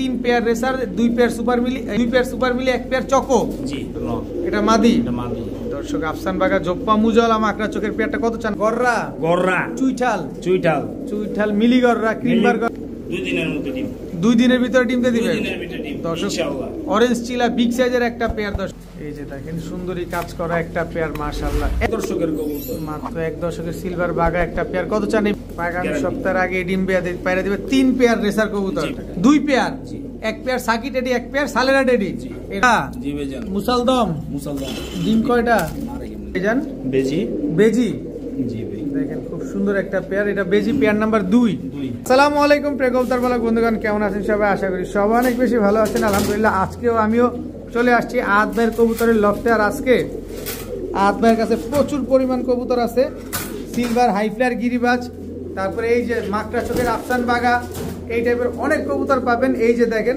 3 pair racer, 2 pair super মিলি, 1 pair choco. জি, এটা মাদি। দর্শক আফসান বাগা জোপ্পা মুজল মাকড়া চোখের পেয়ারটা কত চান? গররা চুইঠাল মিলি গররা ক্রিম বার্গার 2 দিনের মধ্যে ডিম, 2 দিনের ভিতরে ডিম দিয়ে দিবেন দর্শক। ইনশাআল্লাহ অরেঞ্জ চিলা বিগ সাইজের একটা পেয়ার দর্শক। এই যে দেখেন সুন্দরী কাজ করা একটা পেয়ার মাশাআল্লাহ। দর্শকের কবুতর মাত্র 1 দর্শকের সিলভার বাগা একটা পেয়ার কত চান? আগামী সপ্তাহের আগে ডিম পায়রা দিবে 3 পেয়ার রেসার কবুতর, 2 পেয়ার, 1 পেয়ার সাকি টেডি, 1 পেয়ার সালেরা টেডি। এটা জি ভাইজান মুসালদম ডিম কয়টা? ভাইজান বেজি জি ভাই, দেখেন খুব সুন্দর একটা পেয়ার। এটা বেজি পেয়ার নাম্বার 2। আসসালামু আলাইকুম প্রিয় কবুতর পালক বন্ধুগণ, কেমন আছেন সবাই? আশা করি সবাই অনেক বেশি ভালো আছেন আলহামদুলিল্লাহ। আজকেও আমিও চলে আসছি আদ ভাইয়ের কবুতরের লফটে। আর আজকে আদ ভাইয়ের কাছে প্রচুর পরিমাণ কবুতর আছে, সিলভার হাইফ্লার গিরিবাজ, তারপরে এই যে মাকড়া চোখের আফসান বাগা, এই টাইপের অনেক কবুতর পাবেন। এই যে দেখেন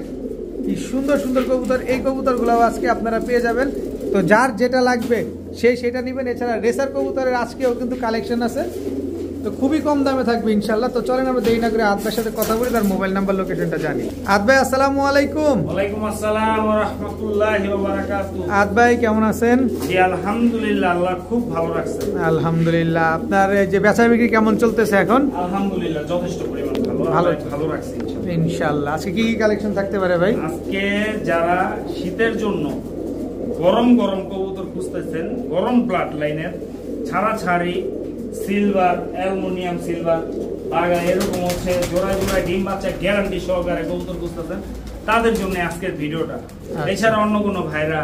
কি সুন্দর সুন্দর কবুতর, এই কবুতরগুলো আজকে আপনারা পেয়ে যাবেন। তো যার যেটা লাগবে সেটা নেবেন। এছাড়া রেসার কবুতরের আজকেও কিন্তু কালেকশন আছে, তো খুবই কম দামে থাকবে ইনশাল্লাহ। তো চলেন আমরা দেরি না করে আদ ভাইয়ের সাথে কথা বলি, তার মোবাইল নাম্বার লোকেশনটা জানি। আদ ভাই আসসালামু আলাইকুম। ওয়ালাইকুম আসসালাম ওয়া রাহমাতুল্লাহি ওয়া বারাকাতুহু। আদ ভাই কেমন আছেন? জি আলহামদুলিল্লাহ, আল্লাহ খুব ভালো রাখছেন। আলহামদুলিল্লাহ। আপনার যে বেচা বিক্রি কেমন চলতেছে এখন? আলহামদুলিল্লাহ যথেষ্ট পরিমাণ ভালো রাখছি ইনশাআল্লাহ। আজকে কি কি কালেকশন থাকতে পারে ভাই? আজকে যারা শীতের জন্য গরম গরম কবুতর খুঁজতেছেন, গরম ব্লাড লাইনের ছাড়াছাড়ি সিলভার, অ্যালুমিনিয়াম সিলভার বাগা, এরকম হচ্ছে জোড়ায় জোড়ায় ডিম বাচ্চা গ্যারান্টি সহকারে কবুতর খুঁজতেছেন, তাদের জন্য আজকের ভিডিওটা। এছাড়া অন্য কোনো ভাইরা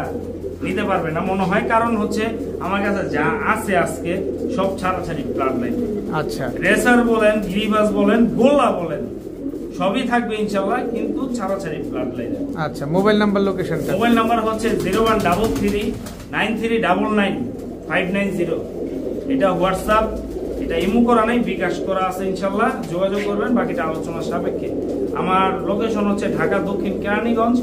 নিতে পারবে না মনে হয়, কারণ হচ্ছে আমার কাছে যা আছে আজকে সব ছাড়াছাড়ি ব্লাড লাইন। আচ্ছা, রেসার বলেন, গিরিবাজ বলেন, গোলা বলেন, সবই থাকবে ইনশাআল্লাহ, কিন্তু ছাড়াছাড়ি ব্লাড লাইন। আচ্ছা, মোবাইল নাম্বার লোকেশনটা? মোবাইল নাম্বার হচ্ছে 0133933590। এটা হোয়াটসঅ্যাপ, এটা ইমো করা নাই, বিকাশ করা আছে ইনশাআল্লাহ, যোগাযোগ করবেন, বাকিটা আলোচনা সাপেক্ষে। আমার লোকেশন হচ্ছে ঢাকা দক্ষিণ কেরানীগঞ্জ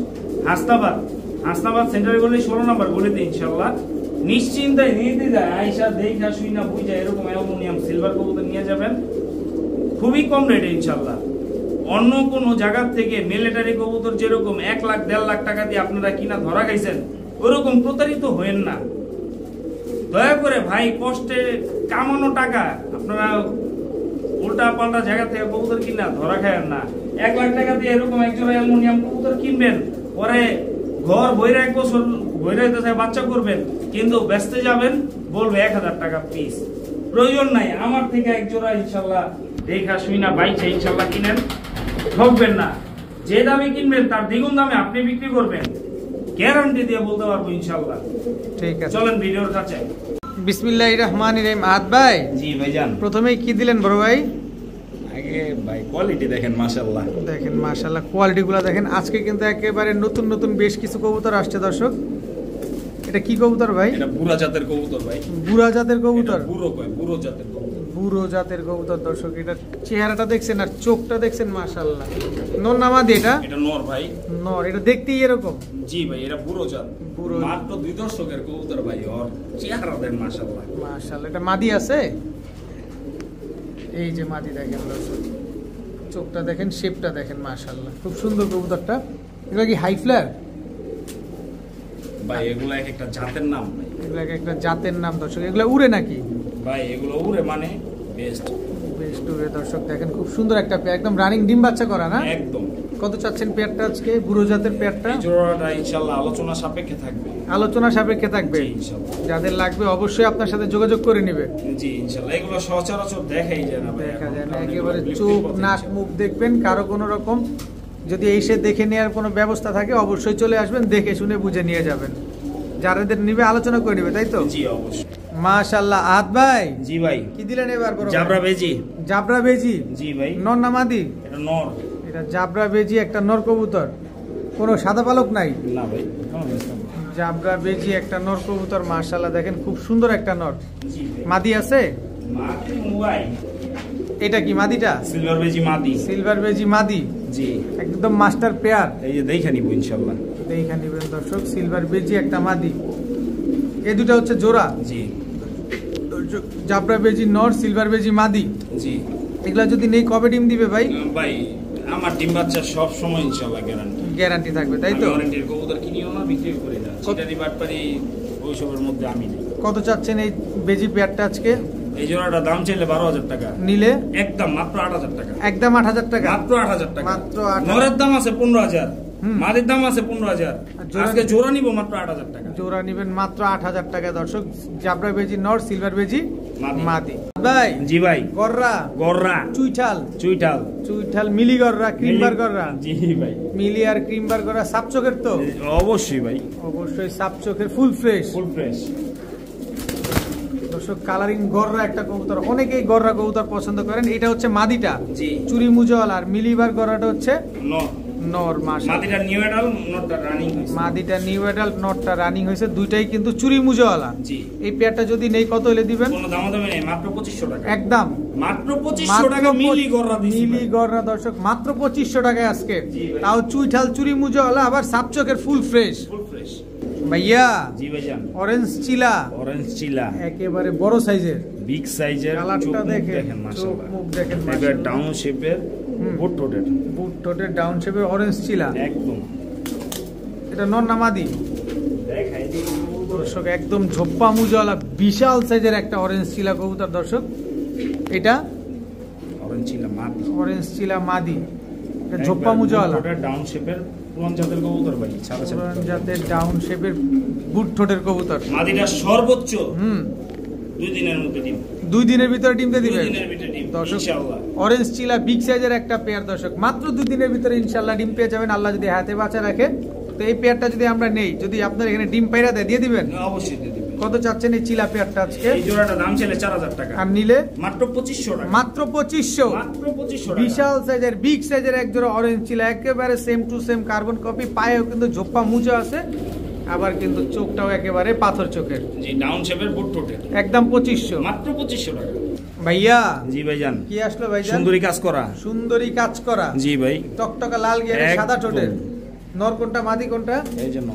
হাসনাবাদ সেন্টারে গলি 16 নম্বর গলিতে ইনশাআল্লাহ। নিশ্চিন্তায় নির্দ্বিধায় আইসা দেখা শুই না বুঝা এরকম অ্যালুমিনিয়াম সিলভার কবুতর নিয়ে যাবেন খুবই কম রেটে ইনশাআল্লাহ। অন্য কোন জায়গা থেকে মিলিটারি কবুতর যেরকম 1 লাখ 1.5 লাখ টাকা দিয়ে আপনারা কিনা ধরা খাইছেন, ওরকম প্রতারিত হয়েন না দয়া করে ভাই। কষ্টে কামানো টাকা আপনারা উল্টা পাল্টা জায়গা থেকে কবুতর কিনা ধরা খায়েন না। 1 লাখ টাকা দিয়ে এরকম একজোড়া অ্যালুমিনিয়াম কবুতর কিনবেন, পরে ঘর বইরা 1 বছর বইরাইতে বাচ্চা করবেন, কিন্তু বেচতে যাবেন বলবে 1000 টাকা পিস। প্রয়োজন নাই, আমার থেকে একজোড়া ইনশাল্লাহ দেখা শুই না বাইছে ইনশাল্লাহ কিনেন, ঠকবেন না। যে দামে কিনবেন তার দ্বিগুণ দামে আপনি বিক্রি করবেন, গ্যারান্টি দিয়ে বলতে পারবো ইনশাআল্লাহ। ঠিক আছে, চলেন ভিডিওর কাছে। বিসমিল্লাহির রহমানির রহিম। আদ ভাই জি ভাইজান, প্রথমেই কি দিলেন বড় ভাই? আগে ভাই কোয়ালিটি দেখেন মাশাআল্লাহ, দেখেন মাশাআল্লাহ কোয়ালিটিগুলো দেখেন। আজকে কিন্তু একেবারে নতুন নতুন বেশ কিছু কবুতর আসছে দর্শক। এটা কি কবুতর ভাই? এটা বুড়া জাতের কবুতর ভাই। বুড়া জাতের কবুতর? বুড়ো জাতের কবুতর, বুড়ো জাতের কবুতর দর্শক। এটা চেহারাটা দেখছেন আর চোখটা দেখছেন মাশাআল্লাহ। নর না মাদি? এটা নর ভাই, নর। এটা দেখতেই এরকম? জি ভাই, এটা বুড়ো জাত, মাত্র 2 দশকের কবুতর ভাই। ওর চেহারা দেখেন মাশাআল্লাহ মাশাআল্লাহ। এটা মাদি আছে? এই যে মাদি দেখেন দর্শক, চোখটা দেখেন, শেপটা দেখেন মাশাআল্লাহ, খুব সুন্দর কবুতরটা। এগুলো কি হাইফ্লার ভাই? এগুলো একটা জাতের নাম ভাই, এগুলো একটা জাতের নাম দর্শক। এগুলো উড়ে নাকি ভাই? এগুলো উড়ে মানে বেস্ট উড়ে দর্শক। দেখেন খুব সুন্দর একটা পেয়ার, একদম রানিং ডিম বাচ্চা করা না? একদম। কত চাচ্ছেন পেয়ারটা আজকে, বুড়ো জাতের পেয়ারটা? এই জোড়াটা ইনশাআল্লাহ আলোচনা সাপেক্ষে থাকবে। আলোচনা সাপেক্ষে থাকবে ইনশাআল্লাহ। যাদের লাগবে অবশ্যই আপনার সাথে যোগাযোগ করে নেবে। জি ইনশাআল্লাহ। এগুলো সচরাচর দেখাই যায় না ভাই, দেখা যায় না। একেবারে চোখ নাক মুখ দেখবেন, কারো কোনো রকম যদি এসে দেখে নেওয়ার কোনো ব্যবস্থা থাকে অবশ্যই চলে আসবেন, দেখে শুনে বুঝে নিয়ে যাবেন। যারাদের নিবে আলোচনা করে নেবে, তাই তো? জি অবশ্যই। মাশাআল্লাহ। আদ ভাই জি ভাই, কি দিলেন এবার? জাবরা বেজি। জাবরা বেজি? জি ভাই। নর না মাদি? এটা নর। এটা জাবরা বেজি একটা নর কবুতর, কোনো সাদা পালক নাই? না ভাই, জাবরা বেজি একটা নর কবুতর মাশাআল্লাহ। দেখেন খুব সুন্দর একটা নর। জি ভাই। মাদি আছে? মাদি মুবাই। এটা কি মাদিটা? সিলভার বেজি মাদি। সিলভার বেজি মাদি? জি, একদম মাস্টার পেয়ার। এই যে দেখে নিব ইনশাআল্লাহ। দেখে নিবেন দর্শক, সিলভার বেজি একটা মাদি। এই দুটো হচ্ছে জোড়া? জি। জাবরা বেজি নর, সিলভার বেজি মাদি। জি। এগুলা যদি নেই কবে ডিম দিবে ভাই? ভাই আমার ডিম বাচ্চা সব সময় ইনশাআল্লাহ গ্যারান্টি থাকবে, তাই তো? গ্যারান্টির কবুতর কিনিও না, বিক্রি করে না, চিটারি বাটপারি ওইসবের মধ্যে আমি নেই। কত চাচ্ছেন এই বেজি পেয়ারটা আজকে? এই জোড়াটা দাম চাইলে 12,000 টাকা, নিলে একদম মাত্র 8,000 টাকা। একদম 8,000 টাকা, মাত্র 8,000 টাকা। মাত্র 8,000। নরের দাম আছে 15,000, মাদির দাম আছে 15,000। আজকে জোড়া নিব মাত্র 8,000 টাকা। জোড়া নিবেন মাত্র 8,000 টাকা দর্শক। জাবরা বেজি নর, সিলভার বেজি মাদি। ভাই জি ভাই, গররা গররা, চুইঠাল চুইঠাল, চুইঠাল মিলি গররা, ক্রিমবার গররা। জি ভাই, মিলি আর ক্রিমবার গররা সাপ চোখের তো? অবশ্যই ভাই, অবশ্যই সাপ চোখের, ফুল ফ্রেশ, ফুল ফ্রেশ দর্শক। কালারিং গররা একটা কবুতর, অনেকেই গররা কবুতর পছন্দ করেন। এটা হচ্ছে মাদিটা, জি, চুরি মুজল। আর মিলিবার গররাটা হচ্ছে নর, নর। মাদিটা নিউ অ্যাডাল্ট, নরটা রানিং হইছে। মাদিটা নিউ অ্যাডাল্ট, নরটা রানিং হইছে, দুইটাই কিন্তু চুরি মুজওয়ালা। জি, এই পেয়ারটা যদি নেই কত হলে দিবেন? কোনো দামাদামি নেই, মাত্র 2500 টাকা। একদম মাত্র 2500 টাকা মিলি গররা দিছি। মিলি গররা দর্শক মাত্র 2500 টাকায় আজকে। তাও চুইঠাল, চুরি মুজওয়ালা, আবার সাপচকের ফুল ফ্রেশ। ফুল ফ্রেশ ভাইয়া। জি ভাইজান, অরেঞ্জ চিলা, অরেঞ্জ চিলা একেবারে বড় সাইজের, বিগ সাইজের। কালারটা দেখেন, মাশাআল্লাহ, মুখ দেখেন, এবার ডাউন শেপের, বুট টোটেড, বুট টোটেড ডাউন শেপের অরেঞ্জ চিলা একদম। এটা নর না মাদি? দেখাই দিই দর্শক, একদম ঝোপ্পা মুজওয়ালা বিশাল সাইজের একটা অরেঞ্জ চিলা কবুতর দর্শক। এটা অরেঞ্জ চিলা মাদি, অরেঞ্জ চিলা মাদি, এটা ঝোপ্পা মুজওয়ালা ডাউন শেপের পুরান জাতের কবুতর ভাই, পুরান জাতের ডাউন শেপের বুট ঠোঁটের কবুতর। মাদিটা সর্বোচ্চ 2 দিনের মধ্যে ডিম, 2 দিনের ভিতরে ডিমতে দিবে 2 দিনের ভিতরে ডিম দর্শক। ইনশাআল্লাহ অরেঞ্জ চিলা বিগ সাইজের একটা পেয়ার দর্শক, মাত্র 2 দিনের ভিতরে ইনশাআল্লাহ ডিম পেয়ে যাবেন, আল্লাহ যদি হাতে বাঁচা রাখে। তো এই পেয়ারটা যদি আমরা নেই, যদি আপনার এখানে ডিম পাইরা দেয়, দিয়ে দিবেন? অবশ্যই দিয়ে দিবেন। কত চাচ্ছেন এই চিলা পেয়ারটা আজকে? এই জোড়াটা দাম ছিল 4000 টাকা, আর নিলে মাত্র 2500 টাকা। মাত্র 2500, মাত্র 2500 টাকা। বিশাল সাইজের বিগ সাইজের এক জোড়া অরেঞ্জ চিলা, একেবারে same to same carbon copy. পায়েও কিন্তু ঝোপ্পা মুজো আছে, আবার কিন্তু চোখটাও একেবারে পাথর চোখের। জি, ডাউন শেপের বুট টোটেড, একদম 2500, মাত্র 2500 টাকা। ভাইয়া। জি ভাইজান, কি আসলো ভাইজান? সুন্দরী কাজ করা, সুন্দরী কাজ করা। জি ভাই, টকটকা লাল গিয়ারে সাদা ঠোঁটের। নর কোনটা, মাদি কোনটা? এই জন্য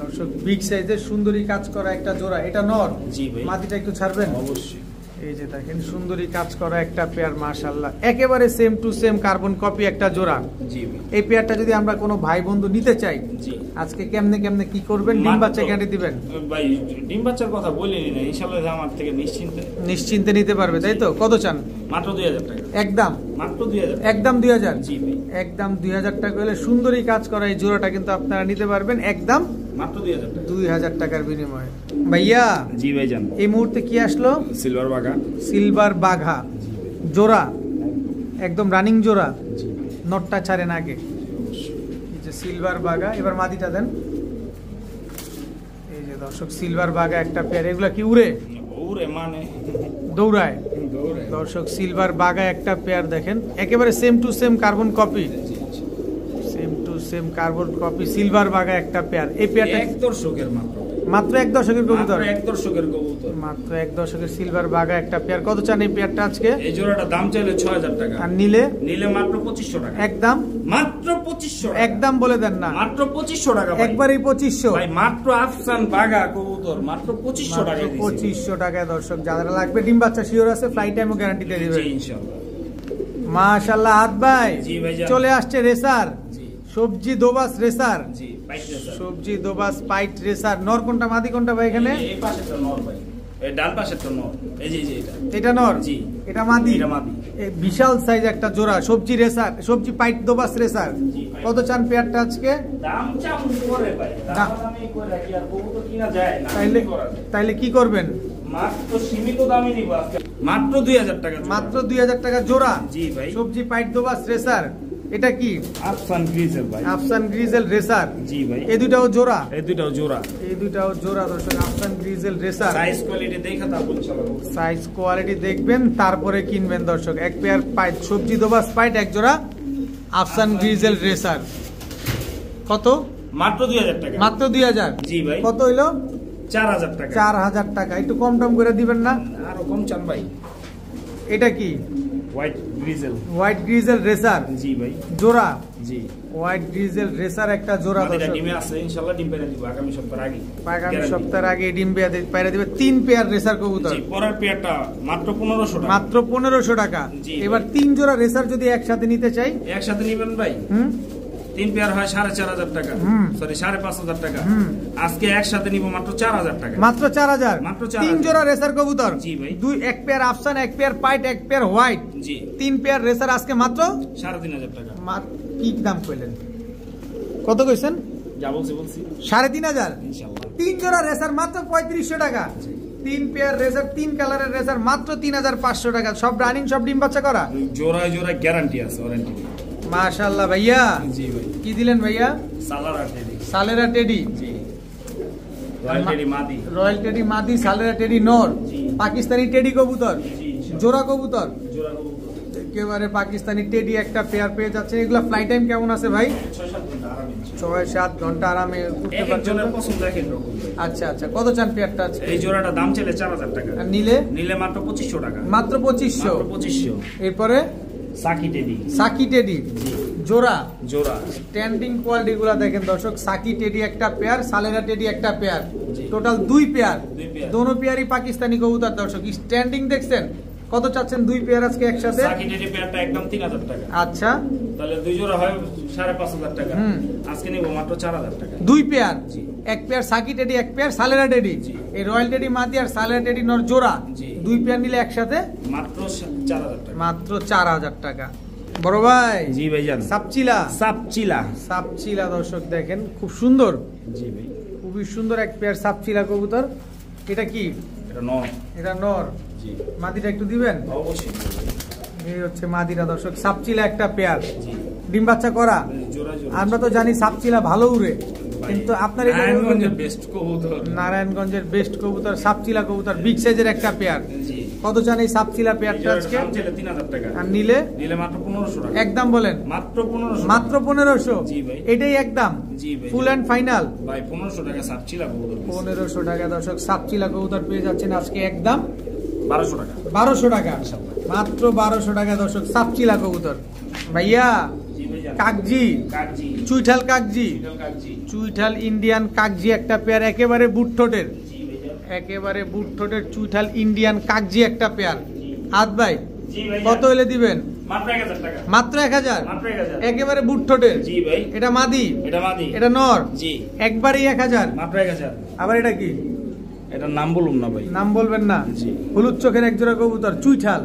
দর্শক, বিগ সাইজের সুন্দরী কাজ করা একটা জোড়া, এটা নর। জি ভাই, মাদিটা একটু ছাড়বেন? অবশ্যই। এই যে দেখেন সুন্দরী কাজ করা একটা পেয়ার, মাশাআল্লাহ, একেবারে same to same carbon copy একটা জোড়া। জি ভাই, এই পেয়ারটা যদি আমরা কোনো ভাই বন্ধু নিতে চাই, জি, আজকে কেমনে কেমনে কি করবেন? ডিম বাচ্চা গ্যারান্টি দিবেন? ভাই ডিম বাচ্চার কথা বলিনি না, ইনশাআল্লাহ আমার থেকে নিশ্চিন্তে নিতে পারবে, তাই তো? কত চান? মাত্র 2000 টাকা। একদম মাত্র 2000, একদম 2000। জি ভাই, একদম 2000 টাকা হলে সুন্দরী কাজ করা এই জোড়াটা কিন্তু আপনারা নিতে পারবেন একদম মাত্র 2000 টাকা। 2000 টাকার বিনিময়ে। ভাইয়া। জি ভাইজান, এই মুহূর্তে কি আসলো? সিলভার বাঘা, সিলভার বাঘা জোড়া, একদম রানিং জোড়া, নটটা ছাড়েন আগে। এই যে সিলভার বাঘা, এবার মাদিটা দেন। এই যে দর্শক, সিলভার বাঘা একটা পেয়ার। এগুলা কি উড়ে? উড়ে মানে দৌড়ায় দর্শক। সিলভার বাঘা একটা পেয়ার দেখেন, একেবারে same to same carbon copy, same to same carbon copy. Silver বাঘা একটা পেয়ার। এই পেয়ারটা 1 দর্শকের মাত্র, মাত্র 1 দশকের কবুতর, 1 দর্শকের কবুতর, মাত্র 1 দশকের সিলভার বাঘা একটা পেয়ার। কত চান এই পেয়ারটা আজকে? এই জোড়াটা দাম চাইলে 6000 টাকা, আর নিলে? নিলে মাত্র 2500 টাকা। একদম মাত্র 2500, একদম বলে দেন না, মাত্র 2500 টাকা। একবারই 2500 ভাই, মাত্র আফসান বাঘা কবুতর, মাত্র 2500 টাকা দিছি। 2500 টাকায় দর্শক, যাদের লাগবে ডিম বাচ্চা শিওর আছে, ফ্লাইট টাইমও গ্যারান্টি দিয়ে দিবেন জি ইনশাআল্লাহ। মাশাআল্লাহ। হাত ভাই জি ভাইজান, চলে আসছে রেসার, জি, সবজি দোবাস রেসার, জি, পাইট রেসার, সবজি দোবাস পাইট রেসার। নর কোনটা, মাদি কোনটা ভাই এখানে? এই পাশেরটা নর ভাই, এই ডান পাশেরটা নর, এই যে এটা, এটা নর, জি, এটা মাদি। এটা মাদি। এই বিশাল সাইজ একটা জোড়া সবজি রেসার, সবজি পাইট দোবাস রেসার। কত চান পেয়ারটা আজকে? দাম চাম করে ভাই, দাম আমি কই রাখি, আর কবুতর কিনা যায় না, তাইলে কি করবেন? মাত্র সীমিত দামই নিব আজকে, মাত্র 2000 টাকা। মাত্র 2000 টাকা জোড়া। জি ভাই, সবজি পাইট দোবাস রেসার। এটা কি? আফসান গ্রিজেল ভাই, আফসান গ্রিজেল রেসার। জি ভাই, এই দুটাও জোড়া, এই দুটাও জোড়া, এই দুটাও জোড়া দর্শক। আফসান গ্রিজেল রেসার। সাইজ কোয়ালিটি দেখা তারপর ইনশাআল্লাহ, সাইজ কোয়ালিটি দেখবেন তারপরে কিনবেন দর্শক। এক পেয়ার পাইট সবজি দোবাস পাইট, এক জোড়া আফসান গ্রিজেল রেসার। কত? মাত্র 2000 টাকা। মাত্র 2000। জি ভাই, কত হইলো? 4000 টাকা। 4000 টাকা। একটু কম টম করে দিবেন না? আরো কম চান ভাই। এটা কি? হোয়াইট গ্রিজেল রেসার জি ভাই জোড়া জি হোয়াইট গ্রিজেল রেসার একটা জোড়া এটা ডিমে আছে ইনশাআল্লাহ ডিম পেরে দিব আগামী সপ্তাহের আগে সপ্তাহের আগে ডিম পেরে দিবে 3 পেয়ার রেসার কবুতর জি পরের পেয়ারটা মাত্র 1500 টাকা মাত্র 1500 টাকা এবার 3 জোড়া রেসার যদি একসাথে নিতে চাই একসাথে নেবেন ভাই 3 পেয়ার হয় 4500 টাকা সরি 5500 টাকা আজকে একসাথে নিব মাত্র 4000 টাকা মাত্র 4000 মাত্র 4000 3 জোড়া রেসার কবুতর জি ভাই এক পেয়ার আফসান এক পেয়ার পাইট এক পেয়ার হোয়াইট জি 3 পেয়ার রেসার আজকে মাত্র 3500 টাকা কি দাম কইলেন কত কইছেন যা বলছি 3500 ইনশাআল্লাহ 3 জোড়া রেসার মাত্র 3500 টাকা 3 পেয়ার রেসার 3 কালারের রেসার মাত্র 3500 টাকা সব রানিং সব ডিম বাচ্চা করা জোড়ায় গ্যারান্টি আছে ওয়ারেন্টি মাশাআল্লাহ ভাইয়া জি ভাই কি দিলেন ভাইয়া সালেরা টেডি জি রয়্যাল টেডি মাদি সালেরা টেডি নর পাকিস্তানি টেডি কবুতর জোড়া কবুতর একেবারে পাকিস্তানি টেডি একটা পেয়ার পেয়ে যাচ্ছে এগুলা ফ্লাই টাইম কেমন আছে ভাই 6-7 ঘন্টা আরামে উঠতে পারছেন আচ্ছা আচ্ছা কত চান পেয়ারটা আছে এই জোড়াটা দাম চলে 4000 টাকা আর নিলে মাত্র 2500 টাকা মাত্র 2500 এরপরে সাকি টেডি জোড়া স্ট্যান্ডিং কোয়ালিটি গুলা দেখেন দর্শক সাকি টেডি একটা পেয়ার সালেরা টেডি একটা পেয়ার টোটাল 2 পেয়ার দোনো পেয়ারই পাকিস্তানি কবুতর দর্শক স্ট্যান্ডিং দেখছেন কত চাচ্ছেন 2 পেয়ার আজকে একসাথে সাকি টেডি পেয়ারটা একদম 3000 টাকা আচ্ছা তাহলে 2 জোড়া হয় 5500 টাকা আজকে নিব মাত্র 4000 টাকা 2 পেয়ার এক পেয়ার সাকি টেডি এক পেয়ার সালেরা টেডি এই রয়্যাল টেডি মাদি আর সালেরা টেডি নর জোড়া 2 পেয়ার নিলে একসাথে মাত্র 4000 টাকা মাত্র 4000 টাকা বড় ভাই জি ভাইজান সাপচিলা দর্শক দেখেন খুব সুন্দর জি ভাই খুবই সুন্দর এক পেয়ার সাপচিলা কবুতর এটা কি এটা নর জি মাদিটা একটু দিবেন অবশ্যই এই হচ্ছে মাদিরা দর্শক সাপচিলা একটা পেয়ার ডিম বাচ্চা করা আমরা তো জানি সাপচিলা ভালো উড়ে কিন্তু আপনার নারায়ণগঞ্জের বেস্ট কবুতর সাপচিলা কবুতর বিগ সাইজের একটা পেয়ার কত চান এই সাপচিলা পেয়ারটা আজকে 3000 টাকা আর নিলে মাত্র 1500 টাকা একদম বলেন মাত্র 1500 জি ভাই এটাই একদম জি ভাই ফুল এন্ড ফাইনাল ভাই 1500 টাকা সাপচিলা কবুতর 1500 টাকা দর্শক সাপচিলা কবুতর পেয়ে যাচ্ছেন আজকে একদম 1200 টাকা 1200 টাকা মাত্র 1200 টাকা দর্শক সাপচিলা কবুতর ভাইয়া কাকজি চুইঠাল ইন্ডিয়ান কাকজি একটা পেয়ার একেবারে বুটঠোটের চুইঠাল ইন্ডিয়ান কাকজি একটা পেয়ার হাত ভাই কত হলে দিবেন মাত্র 1000 একেবারে বুটঠোটের এটা মাদি এটা নর একবারই 1000 মাত্র 1000 আবার এটা কি এটা নাম বলুন না ভাই নাম বলবেন না হলুদ চোখের এক জোড়া কবুতর চুইঠাল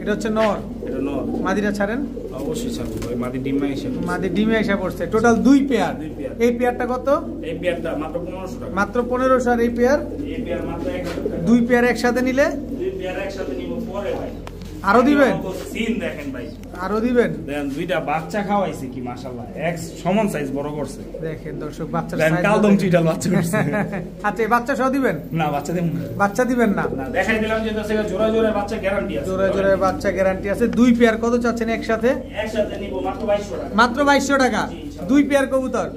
এটা হচ্ছে নর মাদিটা ছাড়েন অবশ্যই ছাড়বো ভাই মাদি ডিমে এসে পড়ছে টোটাল 2 পেয়ার এই পেয়ারটা কত এই পেয়ারটা মাত্র 1500 টাকা মাত্র 1500 আর এই পেয়ার মাত্র 1000 টাকা 2 পেয়ার একসাথে নিলে 2 পেয়ার একসাথে নিব পরে ভাই আরো দিবেন সিন দেখেন ভাই আরো দিবেন দেন দুইটা বাচ্চা খাওয়াইছে কি মাশাআল্লাহ এক সমান সাইজ বড় করছে দেখেন দর্শক বাচ্চার সাইজ কালদম চিটাল বাচ্চা করছে আচ্ছা এই বাচ্চা সহ দিবেন না বাচ্চা দেব না বাচ্চা দিবেন না দেখাই দিলাম যে দর্শক জোড়া বাচ্চা গ্যারান্টি আছে জোড়া বাচ্চা গ্যারান্টি আছে 2 পেয়ার কত চাচ্ছেন একসাথে নিব মাত্র 2200 টাকা মাত্র 2200 টাকা 2 পেয়ার কবুতর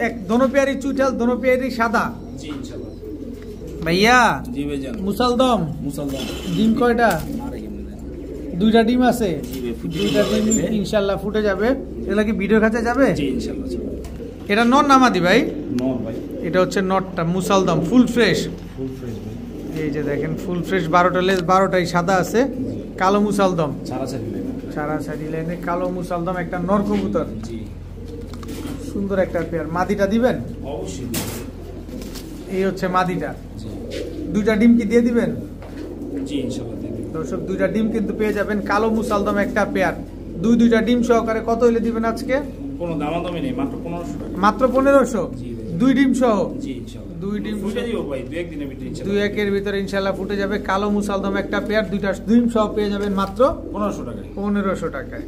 এক দোনো পেয়ারই চুইঠাল দোনো পেয়ারই সাদা জি ইনশাআল্লাহ ভাইয়া জি ভাইজান মুসালদম ডিম কয়টা দুইটা ডিম আছে দুইটা ডিম ইনশাআল্লাহ ফুটে যাবে এগুলা কি ভিডিওর কাছে যাবে জি ইনশাআল্লাহ এটা নর নামাদি ভাই নর ভাই এটা হচ্ছে নটটা মুসালদম ফুল ফ্রেশ ভাই এই যে দেখেন ফুল ফ্রেশ 12টা লেজ 12টাই সাদা আছে কালো মুসালদম ছাড়াছাড়ি লাইনে কালো মুসালদম একটা নর কবুতর জি সুন্দর একটা পেয়ার মাদিটা দিবেন অবশ্যই এই হচ্ছে মাদিটা জি দুইটা ডিম কি দিয়ে দিবেন জি ইনশাআল্লাহ দর্শক দুইটা ডিম কিন্তু পেয়ে যাবেন কালো মুসালদম একটা পেয়ার দুইটা ডিম সহকারে কত হলে দিবেন আজকে কোনো দামাদামি নেই মাত্র 1500 টাকা মাত্র 1500 জি 2 ডিম সহ জি ইনশাআল্লাহ 2 ডিম ফুটে দিব ভাই 2 একদিনের ভিতরে ইনশাআল্লাহ 2 একের ভিতরে ইনশাআল্লাহ ফুটে যাবে কালো মুসালদম একটা পেয়ার দুইটা ডিম সহ পেয়ে যাবেন মাত্র 1500 টাকায় 1500 টাকায়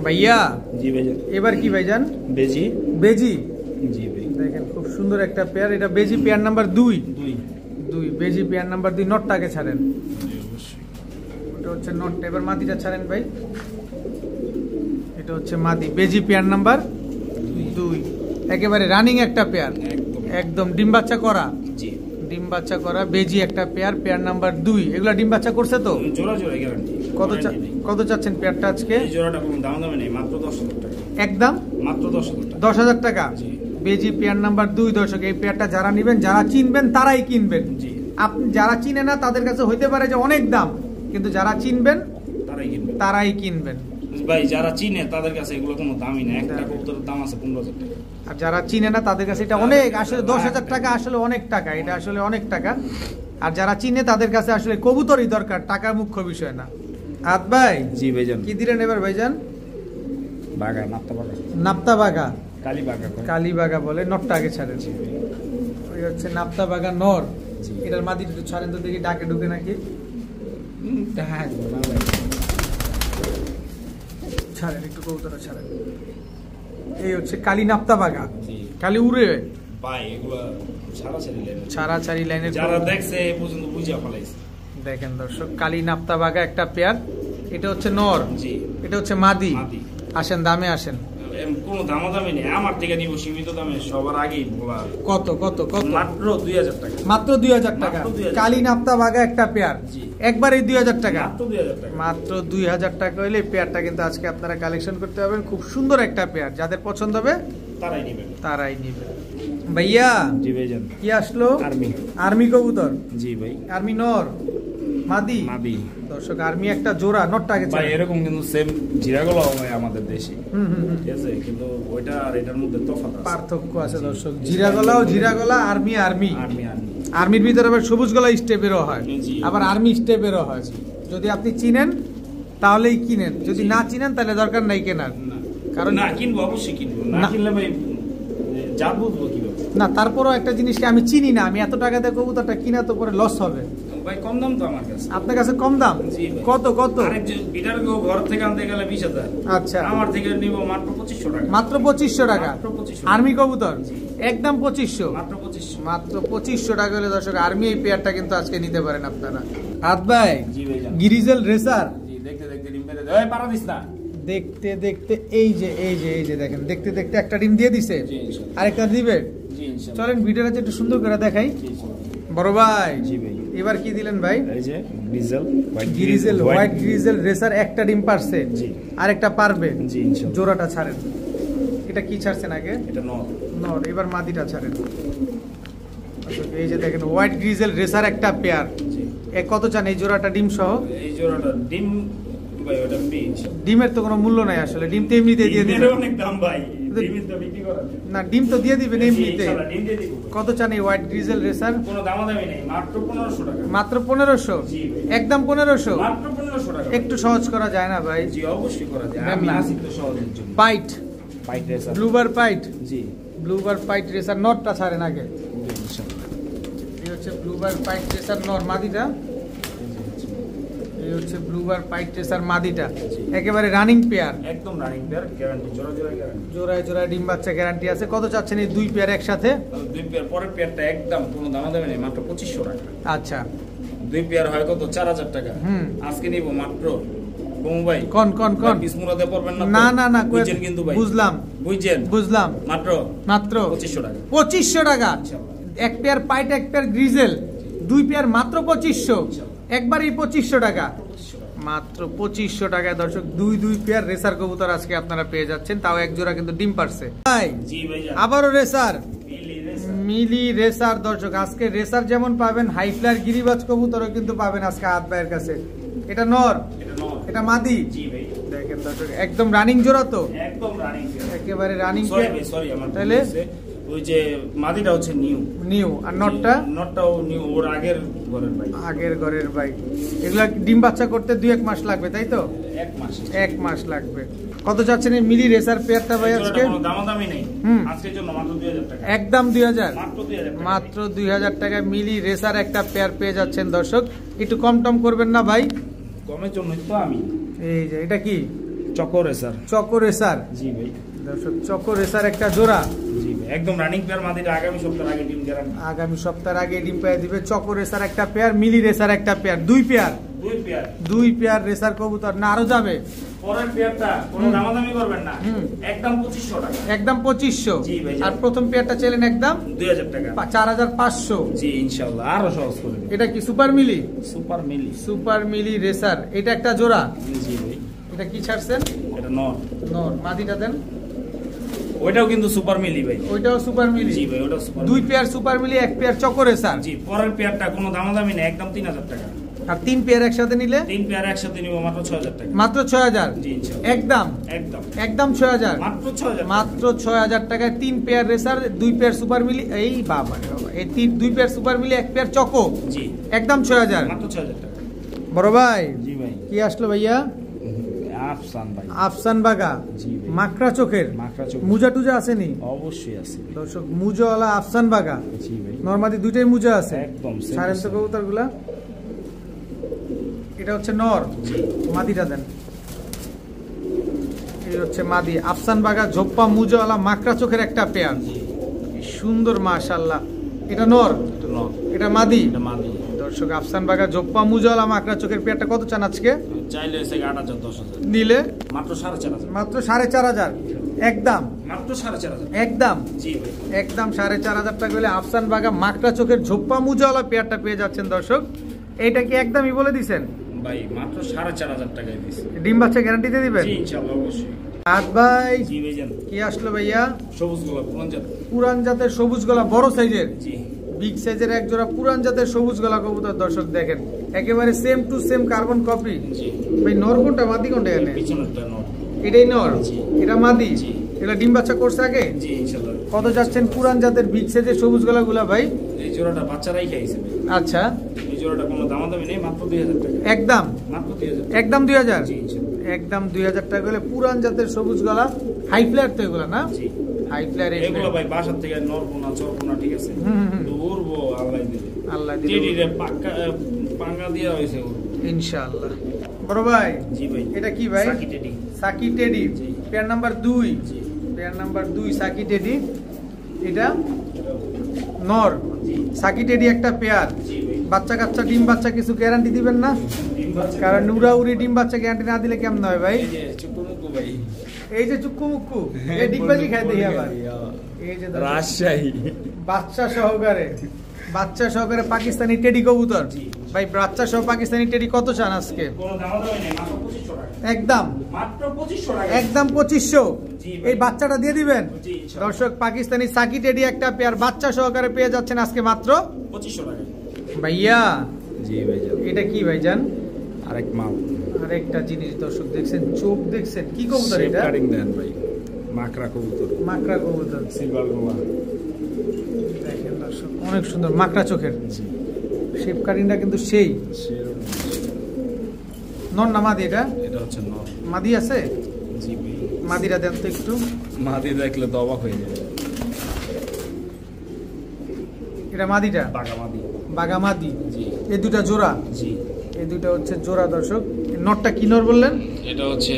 ভাইয়া জি ভাইজান এবার কি ভাইজান বেজি জি ভাই দেখেন খুব সুন্দর একটা পেয়ার এটা বেজি পেয়ার নাম্বার 2 বেজি পেয়ার নাম্বার 2 নটটাকে ছাড়েন এটা হচ্ছে নট এবার মাদিটা ছাড়েন ভাই এটা হচ্ছে মাদি বেজি পেয়ার নাম্বার 2 একেবারে রানিং একটা পেয়ার একদম ডিম বাচ্চা করা জি ডিম বাচ্চা করা বেজি একটা পেয়ার, পেয়ার নাম্বার 2। এগুলা ডিম বাচ্চা করছে তো? জোড়া জোড়া গ্যারান্টি। কত চাচ্ছেন পেয়ারটা আজকে? এই জোড়াটা কোনো দাম নেই, মাত্র 10,000 টাকা। একদম মাত্র 10,000 টাকা। 10,000 টাকা। বেজি পেয়ার নাম্বার 2 দর্শক। এই পেয়ারটা যারা নেবেন, যারা চিনবেন তারাই কিনবেন। আপনি যারা চিনে না তাদের কাছে হইতে পারে যে অনেক দাম, কিন্তু যারা চিনবেন তারাই কিনবেন ভাই। যারা চিনে তাদের কাছে এগুলো কোনো দামই না। একটা কবুতরের দাম আছে 15,000 টাকা। আর যারা চিনে না তাদের কাছে এটা অনেক, আসলে 10,000 টাকা আসলে অনেক টাকা, এটা আসলে অনেক টাকা। আর যারা চিনে তাদের কাছে আসলে কবুতরই দরকার, টাকা মুখ্য বিষয় না। আদ ভাই। জি ভাইজান। কি দিলেন এবার ভাইজান? বাগা, নাপ্তা বাগা। নাপ্তা বাগা, কালী বাগা। কালী বাগা বলে। নটটা আগে ছাড়েন। ওই হচ্ছে নাপ্তা বাগা নর। এটার মাদি একটু ছাড়েন তো দেখি, ডাকে ঢুকে নাকি। ছাড়েন একটু, কবুতরটা ছাড়েন। এই হচ্ছে কালী নাপ্তা বাগা, কালী উড়ে ভাই। এগুলো ছাড়াছাড়ি লাইনের যারা দেখছে এই পর্যন্ত বুঝা ফলাইছে। দেখেন দর্শক, কালী নাপ্তা বাগা একটা পেয়ার। এটা হচ্ছে নর, এটা হচ্ছে মাদি। আসেন দামে আসেন। কোনো দামাদামি নেই, আমার থেকে নিব সীমিত দামে। সবার আগেই বলা। কত কত কত? মাত্র 2,000 টাকা। মাত্র 2,000 টাকা। কালী নাপ্তা বাগা একটা পেয়ার, একবারে 2,000 টাকা। মাত্র 2,000 টাকা হইলে পেয়ারটা কিন্তু আজকে আপনারা কালেকশন করতে পারবেন। খুব সুন্দর একটা পেয়ার, যাদের পছন্দ হবে তারাই নেবেন। ভাইয়া। জি ভাইজান। কি আসলো? আর্মি কবুতর। জি ভাই। আর্মি নর, মাদি। দর্শক আর্মি একটা জোড়া। নটটা আগে ভাই এরকম কিন্তু সেম জিরাগলা হয় আমাদের দেশে। ঠিক আছে, কিন্তু ওইটা আর এটার মধ্যে তফাৎ আছে, পার্থক্য আছে দর্শক। জিরাগলাও জিরাগলা, আর্মি আর্মি। আর্মির ভিতরে আবার সবুজ গলা স্টেপেরও হয়, আবার আর্মি স্টেপেরও হয়। যদি আপনি চিনেন তাহলেই কিনেন, যদি না চিনেন তাহলে দরকার নাই কেনার। কারণ না কিনবো, অবশ্যই কিনবো। না কিনলে ভাই যা বুঝবো কিভাবে? না, তারপরও একটা জিনিসকে আমি চিনি না, আমি এত টাকা দিয়ে কবুতরটা কিনা তো পরে লস হবে। ভাই কম দাম তো আমার কাছে। আপনার কাছে কম দাম? কত কত? আরেকজন বিটার ঘর থেকে আনতে গেলে 20,000। আচ্ছা, আমার থেকে নিব মাত্র 2,500 টাকা। মাত্র 2,500 টাকা। আর্মি কবুতর একদম 2,500। মাত্র 2,500 টাকা হলে দর্শক আর্মি এই পেয়ারটা কিন্তু আজকে নিতে পারেন আপনারা। হাত ভাই। জি ভাইজান। Grizzle racer. জি, দেখতে দেখতে ডিম মেরে দেয়। পারা দিস না। দেখতে দেখতে এই যে দেখেন, দেখতে দেখতে একটা ডিম দিয়ে দিছে। আরেকটা দিবে। জি ইনশাআল্লাহ। চলেন ভিডিওটা একটু সুন্দর করে দেখাই। বড় ভাই। জি ভাই। এবার কি দিলেন ভাই? এই যে গ্রিজেল হোয়াইট গ্রিজেল রেসার একটা ডিম পারছে। জি। আরেকটা পারবে। জি ইনশাআল্লাহ। জোড়াটা ছাড়েন। এটা কি ছাড়ছেন আগে? এটা নর। এবার মাদিটা ছাড়েন। এই যে দেখেন হোয়াইট গ্রিজেল রেসার একটা পেয়ার। জি। কত চান এই জোড়াটা ডিম সহ? এই জোড়াটা ডিম ভাই ওটা পিচ। ডিমের তো কোনো মূল্য নাই আসলে, ডিম তো এমনিতে দিয়ে দিবেন। ডিমের অনেক দাম ভাই, ডিম তো বিক্রি করা না, ডিম তো দিয়ে দিবেন এমনিতে। ইনশাআল্লাহ ডিম দিয়ে দিব। কত চান এই হোয়াইট গ্রিজেল রেসার? কোনো দামাদামি নেই, মাত্র 1,500 টাকা। মাত্র 1,500? জি ভাই। একদম 1,500? মাত্র 1,500 টাকা। একটু সহজ করা যায় না ভাই? জি অবশ্যই করা যায়, আমি আসি তো সহজের জন্য। Pint racer, ব্লুবার pint. জি ব্লুবার পাইট রেসার নটটা ছাড়েন আগে। ইনশাআল্লাহ। এই হচ্ছে ব্লুবার পাইট রেসার নর, মাদিটা। এই হচ্ছে ব্লুবার পাইট রেসার মাদিটা, একেবারে রানিং পেয়ার। একদম রানিং পেয়ার, গ্যারান্টি জোড়া জোড়া গ্যারান্টি। জোড়ায় জোড়ায় ডিম বাচ্চা গ্যারান্টি আছে। কত চাচ্ছেন এই দুই পেয়ার একসাথে? দুই পেয়ার, পরের পেয়ারটা একদম কোনো দামাদামি নেই, মাত্র 2,500 টাকা। আচ্ছা, দুই পেয়ার হয় কত? 4,000 টাকা। আজকে নিব মাত্র ভাই। কোন বিসমুরাতে পড়বেন না? না না, বুঝছেন কিন্তু ভাই? বুঝলাম। মাত্র 2,500 টাকা। 2,500 টাকা এক পেয়ার পাইট, এক পেয়ার গ্রিজেল, দুই পেয়ার মাত্র 2,500। একবারই 2,500 টাকা, মাত্র 2,500 টাকায় দর্শক দুই পেয়ার রেসার কবুতর আজকে আপনারা পেয়ে যাচ্ছেন, তাও এক জোড়া কিন্তু ডিম পারছে। আবারও রেসার, মিলি রেসার দর্শক। আজকে রেসার যেমন পাবেন, হাইফ্লার গিরিবাজ কবুতরও কিন্তু পাবেন আজকে হাত ভাইয়ের কাছে। এটা নর, এটা মাদি। দেখেন দর্শক একদম রানিং জোড়া তো, একদম রানিং, একেবারে রানিং। সরি আমার তাহলে ওই যে মাদিটা হচ্ছে নিউ আর নটটাও নিউ, ওর আগের ঘরের ভাই। এগুলা ডিম বাচ্চা করতে 2-1 মাস লাগবে, তাই তো? 1 মাস লাগবে। কত যাচ্ছেন এই মিলি রেসার পেয়ারটা ভাই আজকে? কোনো দামাদামি নেই, আজকের জন্য মাত্র 2,000 টাকা। একদম 2,000, মাত্র 2,000 টাকায় মিলি রেসার একটা পেয়ার পেয়ে যাচ্ছেন দর্শক। একটু কম টম করবেন না ভাই? কমের জন্য তো আমি। এই যে এটা কি? Choco racer. Choco racer. জি ভাই। দর্শক চকো রেসার একটা জোড়া। জি ভাই। একদম রানিং পেয়ার মাদিটা আগামী সপ্তাহের আগে ডিম গ্যারান্টি। আগামী সপ্তাহের আগে ডিম পেয়ে দিবে। চকো রেসার একটা পেয়ার, মিলি রেসার একটা পেয়ার, দুই পেয়ার রেসার কবুতর। না আরো যাবে? পরের পেয়ারটা কোনো দামাদামি করবেন না, একদম 2500 টাকা। একদম 2500। জি ভাই। আর প্রথম পেয়ারটা চাইলেন একদম 2000 টাকা, 4500। জি ইনশাআল্লাহ আরো সহজ করে দেব। এটা কি সুপার মিলি? সুপার মিলি রেসার। এটা একটা জোড়া। জি ভাই। এটা কি ছাড়ছেন? এটা নর। মাদিটা দেন। ওইটাও কিন্তু সুপার মিলি ভাই। ওইটাও সুপার মিলি? জি ভাই, ওটাও সুপার। দুই পেয়ার সুপার মিলি, এক পেয়ার চকো রেসার। জি, পরের পেয়ারটা কোনো দামাদামি নেই, একদম 3000 টাকা। আর তিন পেয়ার একসাথে নিলে? তিন পেয়ার একসাথে নিব মাত্র 6000 টাকা। মাত্র 6000? জি ইনশাআল্লাহ। একদম 6000। মাত্র 6000 টাকায় তিন পেয়ার রেসার, দুই পেয়ার সুপার মিলি। এই বাবা রে বাবা, এই দুই পেয়ার সুপার মিলি, এক পেয়ার চকো। জি একদম 6000। মাত্র 6000 টাকা। বড় ভাই। জি ভাই। কি আসলো ভাইয়া? আফসান ভাই। আফসান বাগা। জি ভাই। মাকড়া চোখের। মুজা টুজা আসেনি? অবশ্যই আছে দর্শক, মুজাওয়ালা আফসান বাগা। জি ভাই। নরমাদি দুইটাই মুজা আছে একদম সারেন তো কবুতরগুলা। এটা হচ্ছে নর। মাদিটা দেন। এই হচ্ছে মাদি। আফসান বাগা ঝোপ্পা মুজাওয়ালা মাকড়া চোখের একটা পেয়ার, সুন্দর মাশাআল্লাহ। এটা নর, এটা মাদি। দর্শক, আফসান বাগা ঝোপ্পা মুজাওয়ালা মাকড়া চোখের পেয়ারটা কত চান আজকে? চাইলে 8000 10000 নিলে মাত্র 4500। মাত্র 4500। একদম মাত্র 4500। একদম। জি ভাই। একদম 4500 টাকা হলে আফসান বাগা মাকড়া চোখের ঝোপ্পা মুজাওয়ালা পেয়ারটা পেয়ে যাচ্ছেন দর্শক। এইটা কি একদমই বলে দিছেন ভাই? মাত্র 4500 টাকায় দিছি। ডিম বাচ্চা গ্যারান্টি দিয়ে দিবেন? জি ইনশাআল্লাহ অবশ্যই। ভাই। জি ভাইজান। কি আসলো ভাইয়া? সবুজ গলা পুরান জাতের সবুজ গলা, বড় সাইজের। জি। বিগ সাইজের এক জোড়া পুরান জাতের সবুজ গলা কবুতর। দর্শক দেখেন, একেবারে same to same carbon copy. জি ভাই, নর কোনটা মাদি কোনটা? এখানে পিছনেরটা নর। এটাই নর? জি। এটা মাদি? জি। এটা ডিম বাচ্চা করছে আগে? জি ইনশাআল্লাহ। কত যাচ্ছেন পুরান জাতের বিগ সাইজের সবুজ গলা গুলা ভাই? এই জোড়াটা বাচ্চারাই খাইছে। আচ্ছা। এই জোড়াটা কোনো দামাদামি নেই, মাত্র 2000 টাকা। একদম? মাত্র 2000। একদম 2000? জি ইনশাআল্লাহ। একদম 2000 টাকা হলে পুরান জাতের সবুজ গলা, হাই ফ্লায়ার তো এগুলা না? জি হাই ফ্লায়ার। এগুলো ভাই বাসার থেকে নরবোনা চরবোনা, ঠিক আছে? উড়বো আল্লাহ দিলে। আল্লাহ দিলে। টেডিরে পাঙ্গা দিয়া হইছে ইনশাআল্লাহ। বড় ভাই। জি ভাই। এটা কি ভাই? সাকি টেডি। সাকি টেডি। জি। Pair number 2। জি। পেয়ার নাম্বার 2 সাকি টেডি। এটা নর। জি। সাকি টেডি একটা পেয়ার। জি ভাই। বাচ্চা কাচ্চা ডিম বাচ্চা কিছু গ্যারান্টি দিবেন না? ডিম বাচ্চা কারণ নুরাউরি ডিম বাচ্চা গ্যারান্টি না দিলে কেমন হয় ভাই? এই যে চুকুমুকু ভাই। এই যে চুক্কু মুক্কু, এই ডিগবাজি খাই দেখি আবার। এই যে রাজশাহী বাচ্চা সহকারে পাকিস্তানি টেডি কবুতর। ভাই, বাচ্চা সহ পাকিস্তানি টেডি কত চান আজকে? কোনো দামাদামি নেই, মাত্র 2500 টাকা। একদম? মাত্র 2500 টাকা। একদম 2500। জি ভাই। এই বাচ্চাটা দিয়ে দিবেন? জি ইনশাআল্লাহ। দর্শক, পাকিস্তানি সাকি টেডি একটা পেয়ার বাচ্চা সহকারে পেয়ে যাচ্ছেন আজকে মাত্র 2500 টাকা। ভাইয়া। জি ভাইজান। এটা কি ভাইজান? আরেক মাল। আরেকটা জিনিস দর্শক দেখছেন, চোখ দেখছেন, কি কবুতর এটা? কাটিং দেন ভাই। মাকড়া কবুতর। মাকড়া কবুতর। সিলভার গোলা। দেখেন দর্শক, অনেক সুন্দর মাকড়া চোখের। জি। শেপ কাটিংটা কিন্তু সেই। নর না মাদি এটা? এটা হচ্ছে নর। মাদি আছে? জি ভাই। মাদিরা দেন তো একটু। মাদি দেখলে তো অবাক হয়ে যাবে। এটা মাদিটা? বাগা মাদি। জি। এই দুটা জোড়া? জি। এই দুটা হচ্ছে জোড়া দর্শক। নরটা কি নর বললেন? এটা হচ্ছে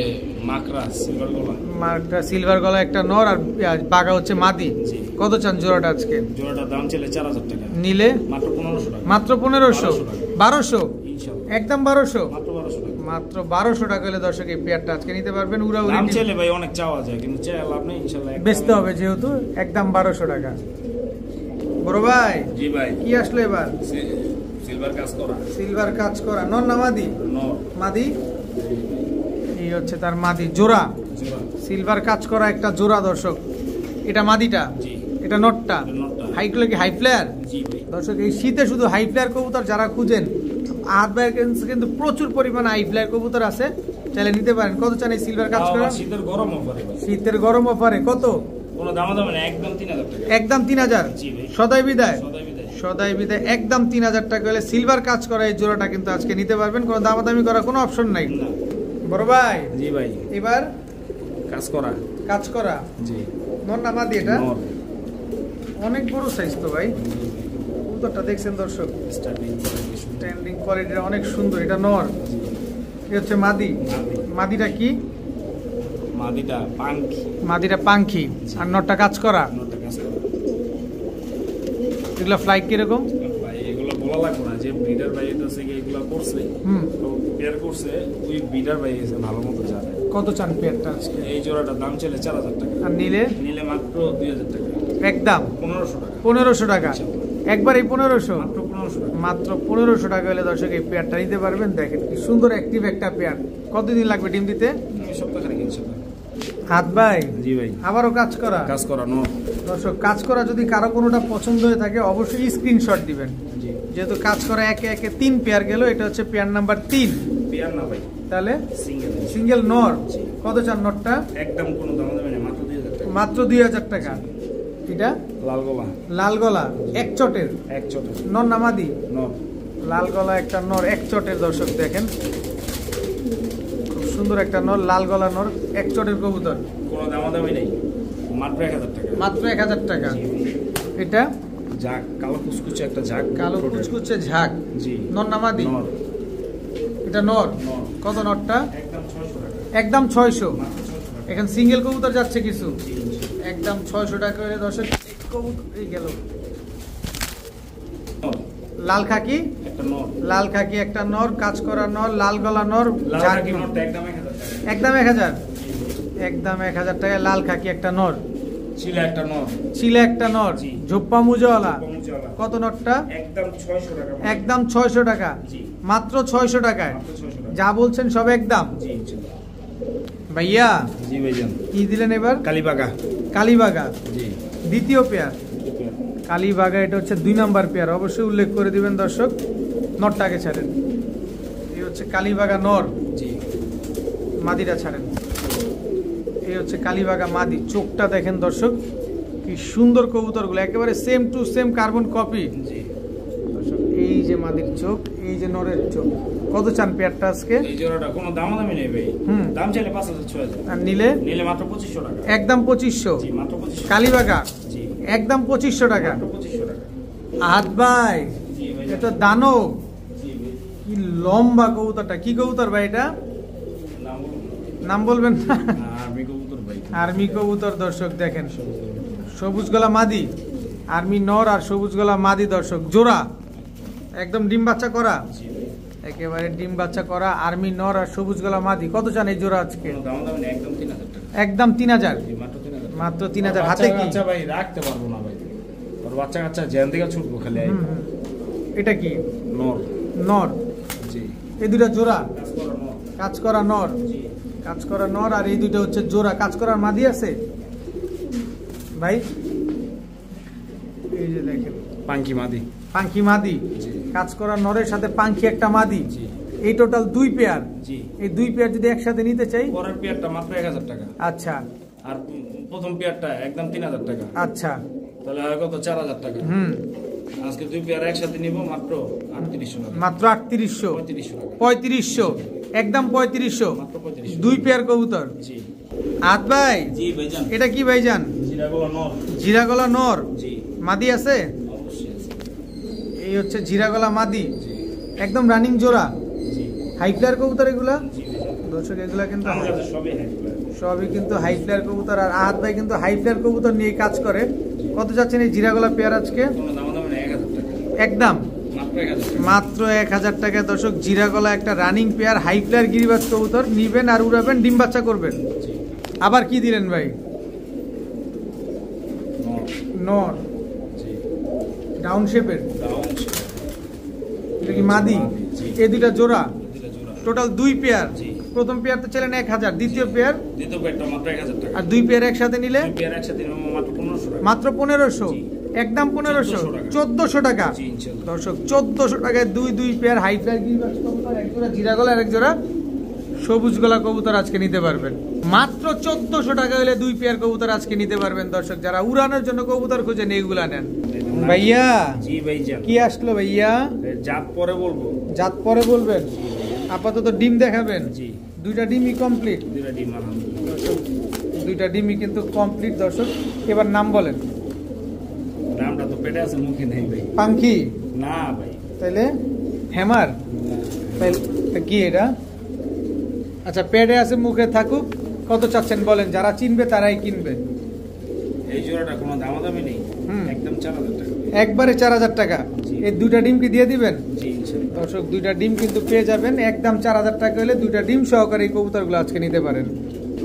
মাকড়া সিলভার গলা। মাকড়া সিলভার গলা একটা নর, আর বাগা হচ্ছে মাদি। জি। কত চান জোড়াটা আজকে? জোড়াটার দাম চলে 4000 টাকা। নিলে? মাত্র 1500 টাকা। মাত্র 1500? 1200? ইনশাআল্লাহ। একদম 1200? মাত্র 1200 টাকা। মাত্র 1200 টাকা হলে দর্শক এই পেয়ারটা আজকে নিতে পারবেন। উড়াউড়ি দাম চলে ভাই অনেক চাওয়া যায়, কিন্তু চাই লাভ নেই ইনশাআল্লাহ। বেচতে হবে যেহেতু, একদম 1200 টাকা। বড় ভাই। জি ভাই। কি আসলো এবার? সিলভার কাজ করা। সিলভার কাজ করা নর না মাদি? নর। মাদি? এই হচ্ছে তার মাদি জোড়া। সিলভার কাজ করা একটা জোড়া দর্শক। এটা মাদিটা? জি। এটা নটটা? হাইগুলো কি হাই ফ্লায়ার? জি ভাই। দর্শক, এই শীতে শুধু হাই ফ্লায়ার কবুতর যারা খুঁজেন, আহাত ভাইয়ের কাছে কিন্তু প্রচুর পরিমাণে হাই ফ্লায়ার কবুতর আছে, চাইলে নিতে পারেন। কত চান এই সিলভার কাজ করা? শীতের গরম অফারে ভাই। শীতের গরম অফারে কত? কোনো দামাদামি নেই, একদম 3000 টাকা। একদম 3000? জি ভাই। সদাই বিদায়? সদাই বিদায়। সদাই বিদায়। একদম 3000 টাকা হলে সিলভার কাজ করা এই জোড়াটা কিন্তু আজকে নিতে পারবেন। কোনো দামাদামি করার কোনো অপশন নাই। না। বড় ভাই। জি ভাই। এবার কাজ করা। কাজ করা। জি। নর না মাদি এটা? নর। অনেক বড় সাইজ তো ভাই। কবুতরটা দেখছেন দর্শক, স্ট্যান্ডিং কোয়ালিটিটা অনেক সুন্দর। এটা নর। এটা হচ্ছে মাদি। মাদিটা কি? মাদিটা পাঙ্খি। মাদিটা পাঙ্খি। আর নরটা কাজ করা। নরটা কাজ করা। এগুলো ফ্লাইট কিরকম? ভাই এগুলো বলা লাগবে না, যে ব্রিডার ভাই এটা থেকে এগুলো করছে, পেয়ার করছে, ওই ব্রিডার ভাই এসে ভালো মতো জানে। কত চান পেয়ারটা আজকে? এই জোড়াটার দাম চলে 4000 টাকা, আর নিলে মাত্র 2000 টাকা, একদম 1500 টাকা। 1500 টাকা একবার, এই 1500 মাত্র 1500 টাকা, মাত্র 1500 টাকা হলে দর্শক এই পেয়ারটা নিতে পারবেন। দেখেন কি সুন্দর অ্যাক্টিভ একটা পেয়ার। কতদিন লাগবে ডিম দিতে? সপ্তাহখানেক ইনশাআল্লাহ। হাত ভাই, জি ভাই, আবারও কাজ করা করানো। দর্শক কাজ করা যদি কারো কোনোটা পছন্দ হয়ে থাকে অবশ্যই স্ক্রিনশট দিবেন। জি, যেহেতু কাজ করা একে একে 3 পেয়ার গেল, এটা হচ্ছে পেয়ার নাম্বার 3। পেয়ার না ভাই, তাহলে সিঙ্গেল। সিঙ্গেল নর। কত চান নরটা? একদম কোনো দাম দেবে না, মাত্র 2000 টাকা। মাত্র 2000 টাকা। এটা লাল গলা, লাল গলা এক চটের এক চটে নর নামাদি, নর। লাল গলা একটা নর এক চটের। দর্শক দেখেন খুব সুন্দর একটা নর, লাল গলা নর এক চটের কবুতর। কোনো দামাদামি নেই, মাত্র 1000 টাকা, মাত্র 1000 টাকা। এটা ঝাঁক, কালো কুচকুচে একটা ঝাঁক, কালো কুচকুচে ঝাঁক। জি, নর নামাদি, নর। এটা নর। নর। কত নরটা? একদম 600 টাকা, একদম 600। মাত্র 600 টাকা। এখানে সিঙ্গেল কবুতর যাচ্ছে কিছু, জি, একদম 600 টাকা হলে দর্শক কবুতর এই গেল। নর। লাল খাকি, একটা নর, লাল খাকি একটা নর, কাজ করা নর, লাল গলা নর, লাল ঝাঁক খাকি নর। নরটা একদম 1000 টাকা, একদম 1000, একদম 1000 টাকায় লাল খাকি একটা নর। ছিল একটা নর, চিলে একটা নর, জি। ঝোপ্পা মুজওয়ালা। কমুচালা। কত নরটা? একদম 600 টাকা, একদম 600 টাকা, জি, মাত্র 600 টাকায়। মাত্র 600 টাকা। যা বলছেন সব একদম। জি, ইনশাআল্লাহ। ভাইয়া জি ভাইজান, কি দিলেন এবার? কালীবাগা। কালীবাগা জি, দ্বিতীয় পেয়ার। কালীবাগা এটা হচ্ছে 2 নাম্বার পেয়ার, অবশ্যই উল্লেখ করে দিবেন দর্শক। নরটাকে ছাড়েন, এই হচ্ছে কালীবাগা নর, জি, মাদিটা ছাড়েন। এই হচ্ছে কালীবাগা মাদি। চোখটা দেখেন দর্শক কি সুন্দর, কবুতরগুলো একেবারে same to same carbon copy. জি। দর্শক এই যে মাদির চোখ, এই যে নরের চোখ। কত চান পেয়ারটা আজকে? এই জোড়াটা কোনো দামাদামি নেই ভাই, দাম চাইলে 5000 6000, আর নিলে মাত্র 2500 টাকা, একদম 2500। জি, মাত্র 2500। কালীবাগা জি, একদম 2500 টাকা। মাত্র 2500 টাকা। হাত ভাই, জি ভাই, এটা দানব। জি ভাই, কি লম্বা কবুতরটা, কি কবুতর ভাই এটা? নাম বলুন নাম বলবেন না? না, আর্মি কবুতর ভাই। আর্মি কবুতর। দর্শক দেখেন সবুজ গলা মাদি, আর্মি নর আর সবুজ গলা মাদি। দর্শক জোড়া একদম ডিম বাচ্চা করা, জি ভাই, একেবারে ডিম বাচ্চা করা আর্মি নর আর সবুজ গলা মাদি। কত চান এই জোড়া আজকে? কোনো দামাদামি নেই, একদম 3000 টাকা, একদম 3000, জি, মাত্র 3000। মাত্র 3000। হাতে কি? আচ্ছা ভাই, রাখতে পারবো না ভাই, ওর বাচ্চা কাচ্চা জ্যান থেকে ছুটবো খালি। এটা কি? নর। নর। জি, এই দুটা জোড়া, কাজ করা নর। কাজ করা নর, জি, কাজ করা নর। আর এই দুটো হচ্ছে জোড়া, কাজ করার মাদি আছে ভাই। এই যে দেখেন পাঙ্কি মাদি। পাঙ্খি মাদি, জি, কাজ করা নরের সাথে পাঙ্খি একটা মাদি। জি, এই টোটাল 2 পেয়ার। জি। এই 2 পেয়ার যদি একসাথে নিতে চাই, পরের পেয়ারটা মাত্র 1000 টাকা, আচ্ছা আর প্রথম পেয়ারটা একদম 3000 টাকা, আচ্ছা, তাহলে হয় কত? 4000 টাকা। আজকে 2 পেয়ার একসাথে নিব মাত্র 3800 টাকা, মাত্র 3800, 3500 টাকা, 3500, একদম 3500, মাত্র 3500। 2 পেয়ার কবুতর। জি, হাত ভাই, জি ভাইজান, এটা কি ভাইজান? জিরাগোলা নর। জিরাগলা নর, জি, মাদি আছে? অবশ্যই আছে। এই হচ্ছে জিরাগলা মাদি, জি, একদম রানিং জোড়া। জি, হাই ফ্লায়ার কবুতর এগুলা। জি ভাইজান, দর্শক এগুলা কিন্তু আমার কাছে সবই হ্যাঁ। সবই কিন্তু হাই ফ্লায়ার কবুতর। আর আহাত ভাই কিন্তু হাই ফ্লায়ার কবুতর নিয়ে কাজ করে। কত যাচ্ছেন এই জিরাগলা পেয়ার আজকে? কোনো দামাদামি নেই, 1000 টাকা, একদম মাত্র 1000 টাকা। মাত্র 1000 টাকা। দর্শক জিরাগলা একটা রানিং পেয়ার হাই ফ্লায়ার গিরিবাজ কবুতর নিবেন আর উড়াবেন, ডিম বাচ্চা করবেন। জি, আবার কি দিলেন ভাই? নর। নর, জি, ডাউন শেপের। ডাউন। এটা কি মাদি? জি, এই দুইটা জোড়া, দুইটা জোড়া। Total 2 pair. জি, প্রথম পেয়ার তো ছিলেন 1000, দ্বিতীয় পেয়ার দ্বিতীয় পেয়ারটা মাত্র 1000 টাকা, আর 2 পেয়ার একসাথে নিলে 2 পেয়ার একসাথে নিব মাত্র 1500 টাকা, মাত্র 1500, জি। একদম 1500, 1400 টাকা। জি, ইনশাআল্লাহ। দর্শক 1400 টাকায় 2 পেয়ার হাই ফ্লায়ার গিরিবাজ কবুতর, এক জোড়া জিরাগলা আর এক জোড়া সবুজ গলা কবুতর আজকে নিতে পারবেন। মাত্র 1400 টাকা হলে 2 পেয়ার কবুতর আজকে নিতে পারবেন। দর্শক যারা উড়ানোর জন্য কবুতর খুঁজেন এইগুলা নেন। ভাইয়া জি ভাইজান, কি আসলো ভাইয়া? জাত পরে বলবো। জাত পরে বলবেন, আপাতত ডিম দেখাবেন। জি, দুইটা ডিমই কমপ্লিট। দুইটা ডিম আলহামদুলিল্লাহ। দর্শক দুইটা ডিমই কিন্তু কমপ্লিট। দর্শক এবার নাম বলেন। নামটা তো পেটে আছে, মুখে নেই ভাই। পাঙ্খি না ভাই, তাইলে হ্যামার, তাইলে কি এটা? আচ্ছা পেটে আছে, মুখে থাকুক। কত চাচ্ছেন বলেন, যারা চিনবে তারাই কিনবে। এই জোড়াটা কোনো দামাদামি নেই, একদম 4000 টাকা, একবারে 4000 টাকা। এই দুইটা ডিম কি দিয়ে দিবেন? জি ইনশাআল্লাহ। দর্শক দুইটা ডিম কিন্তু পেয়ে যাবেন একদম 4000 টাকা হলে দুইটা ডিম সহকারে এই কবুতরগুলো আজকে নিতে পারেন।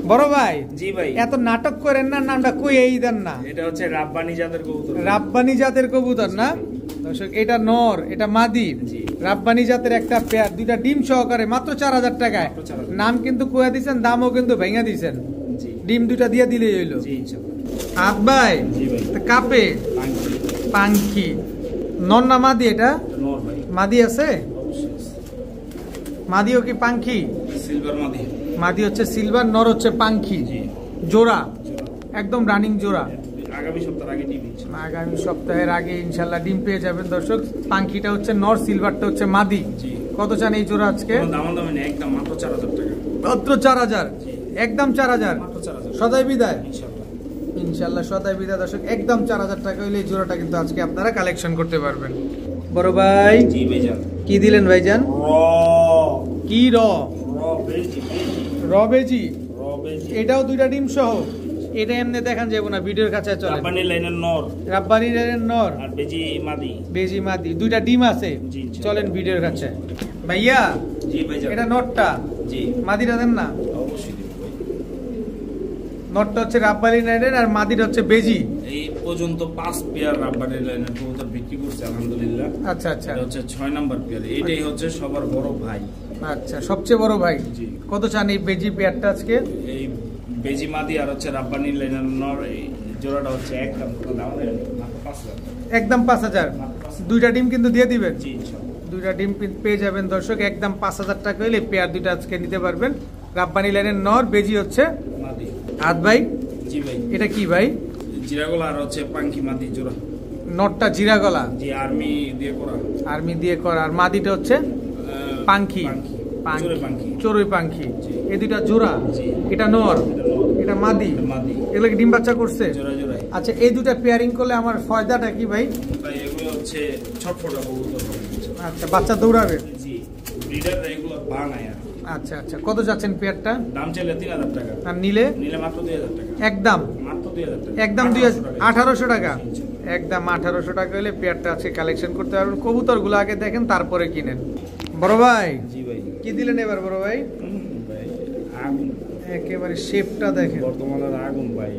বড় ভাই, জি ভাই, এত নাটক করেন না, নামটা কই এই দেন না। এটা হচ্ছে রাব্বানি জাতের কবুতর। রাব্বানি জাতের কবুতর না দর্শক, এটা নর, এটা মাদি, রাব্বানি জাতের একটা পেয়ার, দুইটা ডিম সহকারে মাত্র 4000 টাকায়। নাম কিন্তু কইয়া দিয়েছেন, দামও কিন্তু ভেঙে দিয়েছেন। ডিম দুইটা দিয়ে দিলেই হইলো। জি ইনশাআল্লাহ। হাত ভাই, কাপে পাঙ্খি নর না মাদি? এটা নর ভাই। মাদি আছে? মাদিও কি পাঙ্খি? সিলভার মাদি। মাদি হচ্ছে সিলভার, নর হচ্ছে পাঙ্খি। জোড়া একদম রানিং জোড়া। আগামী সপ্তাহের আগে ডিম, আগামী সপ্তাহের আগে ইনশাআল্লাহ ডিম পেয়ে যাবেন দর্শক। পাঙ্খিটা হচ্ছে নর, সিলভারটা হচ্ছে মাদি। কত চান এই জোড়া আজকে? দামাদামি নেই, একদম মাত্র 4000 টাকা। মাত্র 4000, একদম 4000। মাত্র 4000। সদাই বিদায় ইনশাআল্লাহ। ইনশাআল্লাহ সদাই বিদায় দর্শক, একদম 4000 টাকা হলে এই জোড়াটা কিন্তু আজকে আপনারা কালেকশন করতে পারবেন। বড় ভাই, জি ভাইজান। কি দিলেন ভাইজান? কি র? রবেজি। এটাও দুইটা ডিম সহ? এটা এমনি দেখান যাবো না, ভিডিওর কাছে চলে। রাব্বানি লাইনের নর, রাব্বানি লাইনের নর আর বেজি মাদি। বেজি মাদি, দুইটা ডিম আছে। চলেন ভিডিওর কাছে। ভাইয়া, জি ভাইজান, এটা নটটা, জি মাদিটা দেন না। অবশ্যই দেব ভাই। নটটা হচ্ছে রাব্বানি লাইনের আর মাদিটা হচ্ছে বেজি। এই পর্যন্ত 5 পেয়ার রাব্বানি লাইনের কবুতর বিক্রি করছে আলহামদুলিল্লাহ। আচ্ছা আচ্ছা, এটা হচ্ছে 6 নাম্বার পেয়ার। এটাই হচ্ছে সবার বড় ভাই। আচ্ছা, সবচেয়ে বড় ভাই। জি। কত চান এই বেজি পেয়ারটা আজকে? এই বেজি মাদি আর হচ্ছে রাব্বানি লাইনের নর, এই জোড়াটা হচ্ছে একদম মাত্র 5000। একদম 5000। দুইটা ডিম কিন্তু দিয়ে দিবেন? জি ইনশাআল্লাহ। দুইটা ডিম পেয়ে যাবেন দর্শক, একদম 5000 টাকা হলে পেয়ার দুইটা আজকে নিতে পারবেন। রাব্বানি লাইনের নর, বেজি হচ্ছে মাদি। হাত ভাই, জি ভাই, এটা কি ভাই? জিরাগলা আর হচ্ছে পাঙ্কি মাদি জোড়া। নটটা জিরা গলা, জি আর্মি দিয়ে করা। আর্মি দিয়ে করা। আর মাদিটা হচ্ছে পাঙ্খি, চড়ুই পাঙ্খি। এই দুইটা জোড়া। এটা নর, এটা মাদি। এগুলো কি ডিম বাচ্চা করছে? আচ্ছা, এই দুটা পেয়ারিং করলে আমার ফায়দাটা কি ভাই? এগুলো হচ্ছে ছটফটা কবুতর। আচ্ছা, বাচ্চা দৌড়াবে। জি, ব্রিডাররা এগুলো বানায়। আচ্ছা আচ্ছা, কত যাচ্ছেন পেয়ারটা? দাম চাইলে 3000 টাকা, আর নিলে মাত্র 2000 টাকা। একদম মাত্র 2000 টাকা, একদম 1800 টাকা। একদম 1800 টাকা হলে পেয়ারটা আজকে কালেকশন করতে পারবেন। কবুতর গুলো আগে দেখেন, তারপরে কিনেন। বড় ভাই, জি ভাই, কি দিলেন এবার বড় ভাই? ভাই আগুন, একেবারে শেপটা দেখেন, বর্তমানের আগুন ভাই।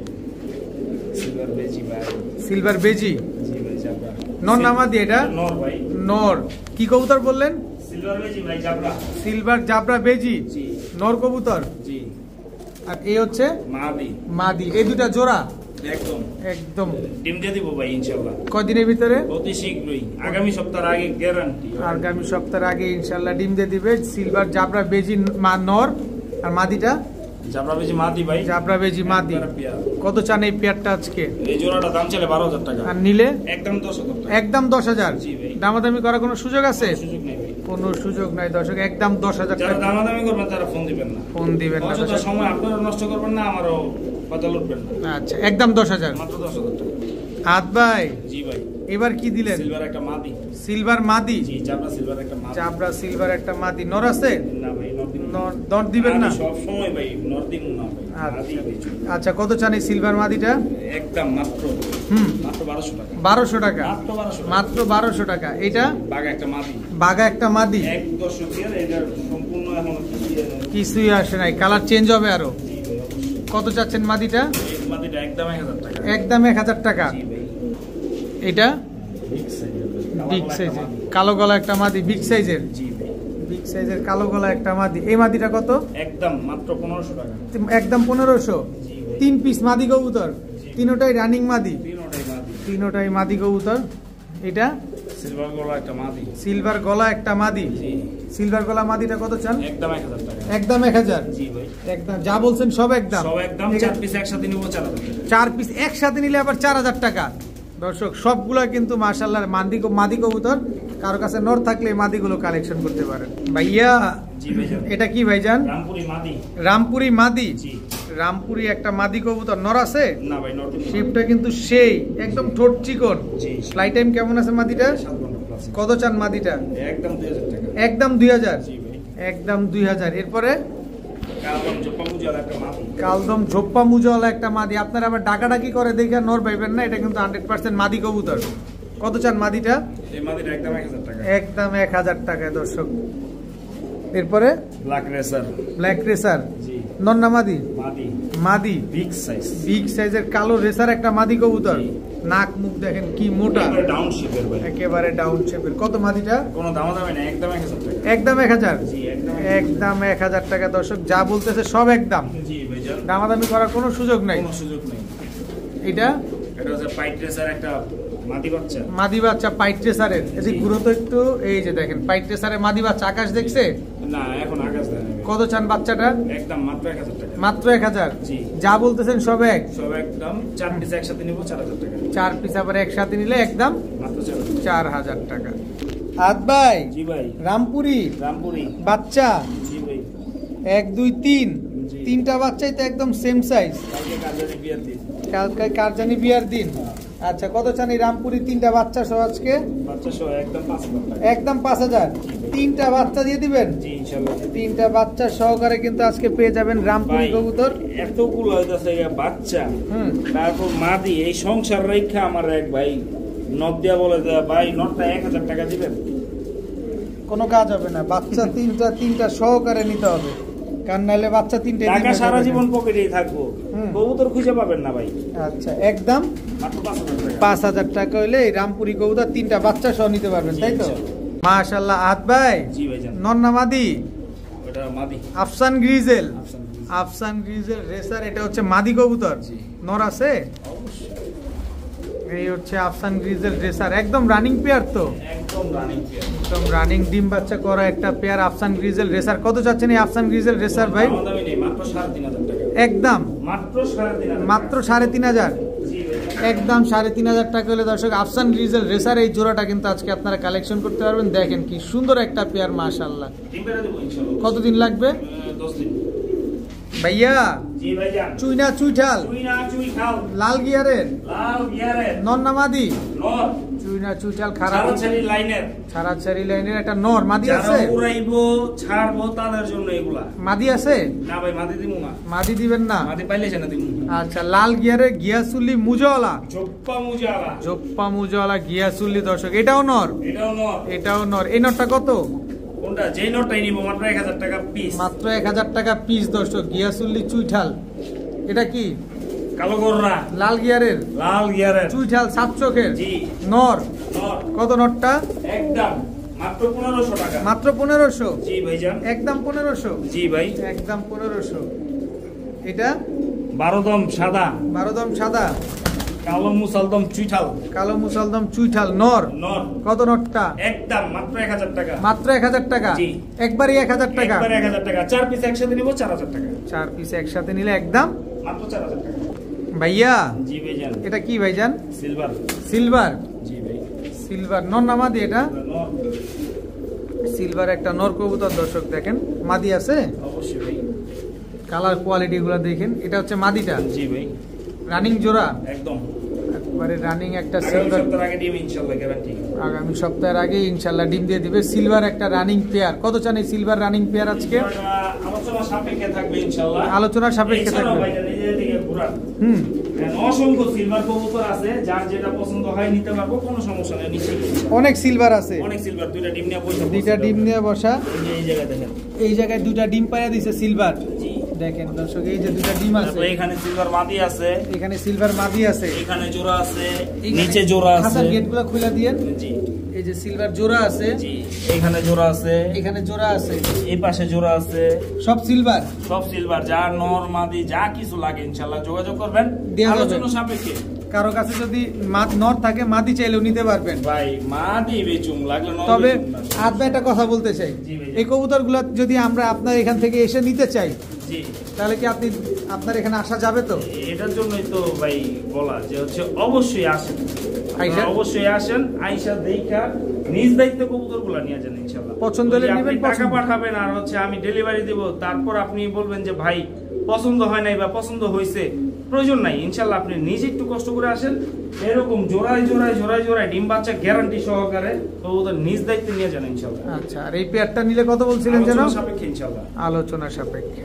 সিলভার বেজি ভাই। সিলভার বেজি। জি ভাই, জাবরা। নর না মাদি? এটা নর ভাই। নর। কি কবুতর বললেন? সিলভার বেজি ভাই, জাবরা। সিলভার জাবরা বেজি। জি, নর কবুতর। জি। আর এই হচ্ছে মাদি। মাদি। এই দুটা জোড়া একদম একদম ডিম দিয়ে দিব ভাই ইনশাআল্লাহ। কয়দিনের ভিতরে? অতি শীঘ্রই, আগামী সপ্তাহের আগে গ্যারান্টি। আগামী সপ্তাহের আগে ইনশাআল্লাহ ডিম দিয়ে দিবে। সিলভার জাবরা বেজি নর, আর মাদিটা জাবরা বেজি মাদি ভাই। জাবরা বেজি মাদি। কত চান এই পেয়ারটা আজকে? এই জোড়াটা দাম চলে 12000 টাকা, আর নিলে একদম 10000 টাকা। একদম 10000। জি ভাই, দামাদামি করার কোনো সুযোগ আছে? সুযোগ নেই ভাই, কোনো সুযোগ নাই দর্শক, একদম 10000 যারা টাকা। দামাদামি করবেন তারা ফোন দিবেন না, ফোন দিবেন না অযথা দর্শক। সময় আপনারা নষ্ট করবেন না, আমারও কথা লুটবেন না। আচ্ছা, একদম 10000। মাত্র 10000 টাকা। হাত ভাই, জি ভাই, এবার কি দিলেন? সিলভার একটা মাদি। সিলভার মাদি। জি, জাবরা সিলভার একটা মাদি। জাবরা সিলভার একটা মাদি। নর আছে? না ভাই, নরদিন নর দিবেন না? সব সময় ভাই নরদিন না ভাই, মাদি ভাই। আচ্ছা, কত চান এই সিলভার মাদিটা? একদম মাত্র মাত্র 1200 টাকা। 1200 টাকা, মাত্র 1200 টাকা। মাত্র 1200 টাকা। এটা বাঘা একটা মাদি। বাঘা একটা মাদি। এক দর্শক এর এটা সম্পূর্ণ এখন কিছুই আসে নাই, কালার চেঞ্জ হবে আরো। জি ভাই, অবশ্যই। কত চাচ্ছেন মাদিটা? এই মাদিটা একদম 1000 টাকা। একদম 1000 টাকা। জি ভাই, এটা বিগ সাইজের, বিগ সাইজের কালো গলা একটা মাদি, বিগ সাইজের। জি ভাই, বিগ সাইজের কালো গলা একটা মাদি। এই মাদিটা কত? একদম মাত্র 1500 টাকা। একদম 1500। জি ভাই, 3 পিস মাদি কবুতর, তিনোটাই রানিং মাদি। তিনটাই মাদি। তিনোটাই মাদি কবুতর। এটা সিলভার গলা একটা মাদি। সিলভার গলা একটা মাদি। জি, সিলভার গলা মাদিটা কত চান? একদম 1000 টাকা। একদম 1000। জি ভাই, একদম যা বলছেন সব একদম। সব একদম। 4 পিস একসাথে নিব 4000 টাকা। 4 পিস একসাথে নিলে আবার 4000 টাকা। দর্শক সবগুলা কিন্তু মাশাআল্লাহ মাদি কবুতর। কারো কাছে নর থাকলে এই মাদিগুলো কালেকশন করতে পারেন। ভাইয়া, জি ভাইজান, এটা কি ভাইজান? রামপুরি মাদি। রামপুরি মাদি। জি, রামপুরি একটা মাদি কবুতর। নর আছে? না ভাই, নরদিন। শেপটা কিন্তু সেই একদম ঠোঁট চিকন। জি, ফ্লাই টাইম কেমন আছে মাদিটা? 7 ঘন্টা প্লাস। কত চান মাদিটা? একদম 2000 টাকা। একদম 2000। জি ভাই, একদম 2000। এরপরে কালদম ঝোপ্পা মুজাওয়ালা একটা মাদি। আপনারা আবার ডাকাডাকি করে দেখে নর পাইবেন না, এটা কিন্তু 100% মাদি কবুতর। কত চান মাদিটা? এই মাদিটা একদম 1000 টাকা। একদম 1000 টাকায় দর্শক। এরপরে ব্ল্যাক রেসার। ব্ল্যাক রেসার জি। নর না মাদি? মাদি। মাদি বিগ সাইজ। বিগ সাইজের কালো রেসার একটা মাদি কবুতর। নাক মুখ দেখেন কি মোটা, একেবারে ডাউন শেপের ভাই। একেবারে ডাউন শেপের। কত মাদিটা? কোনো দামাদামি না, একদম 1000 টাকা। একদম 1000? জি, একদম 1000 টাকা দর্শক। যা বলতেছে সব একদম। জি ভাইজান। দামাদামি করার কোনো সুযোগ নাই। কোনো সুযোগ নেই। এটা হচ্ছে পাইট রেসার একটা মাদি বাচ্চা। মাদি বাচ্চা পাইট রেসারের। এই গুরু তো একটু, এই যে দেখেন পাইট রেসারের মাদি বাচ্চা। আকাশ দেখছে? না, এখন আকাশ দেয় না। কত চান বাচ্চাটা? একদম মাত্র 1000 টাকা। মাত্র 1000? জি। যা বলতেছেন সব এক? সব একদম। 4 পিস একসাথে নিব 4000 টাকা। 4 পিস আবার একসাথে নিলে একদম মাত্র 4000 টাকা। আদ ভাই। জি ভাই। রামপুরি বাচ্চা। জি ভাই। 1 2 3 তিনটা বাচ্চাই তো একদম সেম সাইজ। কালকে কারজানি বিয়ার দিন। কালকে কারজানি বিয়ার দিন। আচ্ছা, কত চান এই রামপুরি তিনটা বাচ্চা সহ আজকে? বাচ্চা সহ একদম 5000 টাকা। একদম 5000? তিনটা বাচ্চা দিয়ে দিবেন? জি ইনশাআল্লাহ। তিনটা বাচ্চা সহকারে কিন্তু আজকে পেয়ে যাবেন রামপুরি কবুতর। এতগুলো হইতাছে বাচ্চা, তারপর মাদি। এই সংসার রেখা আমার এক ভাই নব দিয়া বলে যে ভাই নটটা 1000 টাকা দিবেন। কোনো কাজ হবে না, বাচ্চা তিনটা সহকারে নিতে হবে, কারণ নাহলে বাচ্চা তিনটে টাকা সারা জীবন পকেটেই থাকবো, কবুতর খুঁজে পাবেন না ভাই। আচ্ছা, একদম মাত্র 5000 টাকা। 5000 টাকা হইলে এই রামপুরি কবুতর তিনটা বাচ্চা সহ নিতে পারবেন, তাই তো? মাশাআল্লাহ। আদ ভাই। জি ভাইজান। নর না মাদি? ওটা মাদি। আফসান গ্রিজেল। আফসান গ্রিজেল রেসার। এটা হচ্ছে মাদি কবুতর। জি। নর আছে? অবশ্যই। এই হচ্ছে আফসান গ্রিজেল রেসার। একদম রানিং পেয়ার তো? একদম রানিং পেয়ার। একদম রানিং ডিম বাচ্চা করা একটা পেয়ার আফসান গ্রিজেল রেসার। কত চাচ্ছেন এই আফসান গ্রিজেল রেসার ভাই? দামি নেই, মাত্র 3500 টাকা। একদম মাত্র 3500। মাত্র 3500? জি ভাই। একদম 3500 টাকা হলে দর্শক আফসান গ্রিজেল রেসার এই জোড়াটা কিন্তু আজকে আপনারা কালেকশন করতে পারবেন। দেখেন কি সুন্দর একটা পেয়ার, মাশাআল্লাহ। ডিম পেড়ে দেব ইনশাআল্লাহ। কতদিন লাগবে 10 দিন ভাইয়া? জি ভাইজান। চুইনা চুইঠাল চুইঠাল লাল গিয়ারের নর না মাদি? নর। চুইনা চুইঠাল খারাপ ছাড়াছাড়ি লাইনের একটা নর। মাদি আছে? উড়াইবো ছাড়বো তাদের জন্য এগুলা। মাদি আছে? না ভাই, মাদি দিমু না। মাদি দিবেন না? মাদি পাইলে না দিমু। আচ্ছা, লাল গিয়ারের গিয়াসুল্লি মুজাওয়ালা। জোপ্পা মুজাওয়ালা গিয়াসুল্লি দর্শক। এটাও নর? এটাও নর। এই নরটা কত? কোনটা? যেই নরটাই নিব মাত্র 1000 টাকা পিস। মাত্র 1000 টাকা পিস দর্শক। গিয়াসুল্লি চুইঠাল। এটা কি? কালো গোররা। লাল গিয়ারের চুইঠাল সাত চোখের। জি। নর। কত নরটা? একদম মাত্র 1500 টাকা। মাত্র 1500? জি ভাইজান। একদম 1500? জি ভাই। একদম 1500। এটা 12 দম সাদা। 12 দম সাদা। কালো মুসালদম চুইঠাল নর। কত নরটা? একদম মাত্র 1000 টাকা। মাত্র 1000 টাকা? জি। একবারই 1000 টাকা? একবারে 1000 টাকা। 4 পিস একসাথে নিব 4000 টাকা। 4 পিস একসাথে নিলে একদম মাত্র 4000 টাকা। ভাইয়া। জি ভাইজান। এটা কি ভাইজান? সিলভার। জি ভাই। সিলভার নর না মাদি এটা? নর। সিলভার একটা নর কবুতর দর্শক। দেখেন মাদি আছে? অবশ্যই ভাই। কালার কোয়ালিটি গুলো দেখেন। এটা হচ্ছে মাদিটা? জি ভাই। রানিং জোড়া? একদম একবারে রানিং একটা সিলভার। আগামী সপ্তাহের আগে ইনশাআল্লাহ ডিম দিয়ে দিবে। সিলভার একটা রানিং পেয়ার। কত চান এই সিলভার রানিং পেয়ার আজকে? আলোচনা সাপেক্ষে থাকবে ইনশাআল্লাহ। আলোচনার সাপেক্ষে থাকবে। অসংখ্য সিলভার কবুতর আছে, যার যেটা পছন্দ হয় নিতে পারবো, কোনো সমস্যা নেই। অনেক সিলভার আছে। অনেক সিলভার। দুইটা ডিম নিয়ে বসা। এই জায়গায় দেখেন, এই জায়গায় দুইটা ডিম পায়া দিছে সিলভার। জি দেখেন দর্শক, এই যে দুইটা ডিম আছে। এখানে সিলভার মাদি আছে, এখানে সিলভার মাদি আছে, এখানে জোড়া আছে, নিচে জোড়া আছে। গেটগুলো খুলে দিয়েন। জি। এই যে সিলভার জোড়া আছে। জি। এখানে জোড়া আছে, এখানে জোড়া আছে, এই পাশে জোড়া আছে। সব সিলভার। যা নর মাদি যা কিছু লাগে ইনশাআল্লাহ যোগাযোগ করবেন, আলোচনা সাপেক্ষে। কারো কাছে যদি নর থাকে মাদি চাইলেও নিতে পারবেন ভাই। মাদি বেচুম লাগলে নর। তবে আপনি একটা কথা বলতে চাই, এই কবুতরগুলো যদি আমরা আপনার এখান থেকে এসে নিতে চাই, জি, তাহলে কি আপনার এখানে আসা যাবে? তো এটার জন্যই তো ভাই বলা যে হচ্ছে অবশ্যই আসেন, অবশ্যই আসেন, আইসা দেখা নিজ দায়িত্ব কবুতরগুলো নিয়ে যান ইনশাআল্লাহ। পছন্দ হলে নেবেন, টাকা পাঠাবেন আর হচ্ছে আমি ডেলিভারি দেব। তারপর আপনি বলবেন যে ভাই পছন্দ হয় নাই বা পছন্দ হয়েছে, প্রয়োজন নাই। ইনশাআল্লাহ আপনি নিজে একটু কষ্ট করে আসেন, এরকম জোড়ায় ডিম বাচ্চা গ্যারান্টি সহকারে কবুতর নিজ দায়িত্বে নিয়ে যান ইনশাআল্লাহ। আচ্ছা, আর এই পেয়ারটা নিলে কত বলছিলেন যেন? আলোচনা সাপেক্ষে ইনশাআল্লাহ। আলোচনা সাপেক্ষে।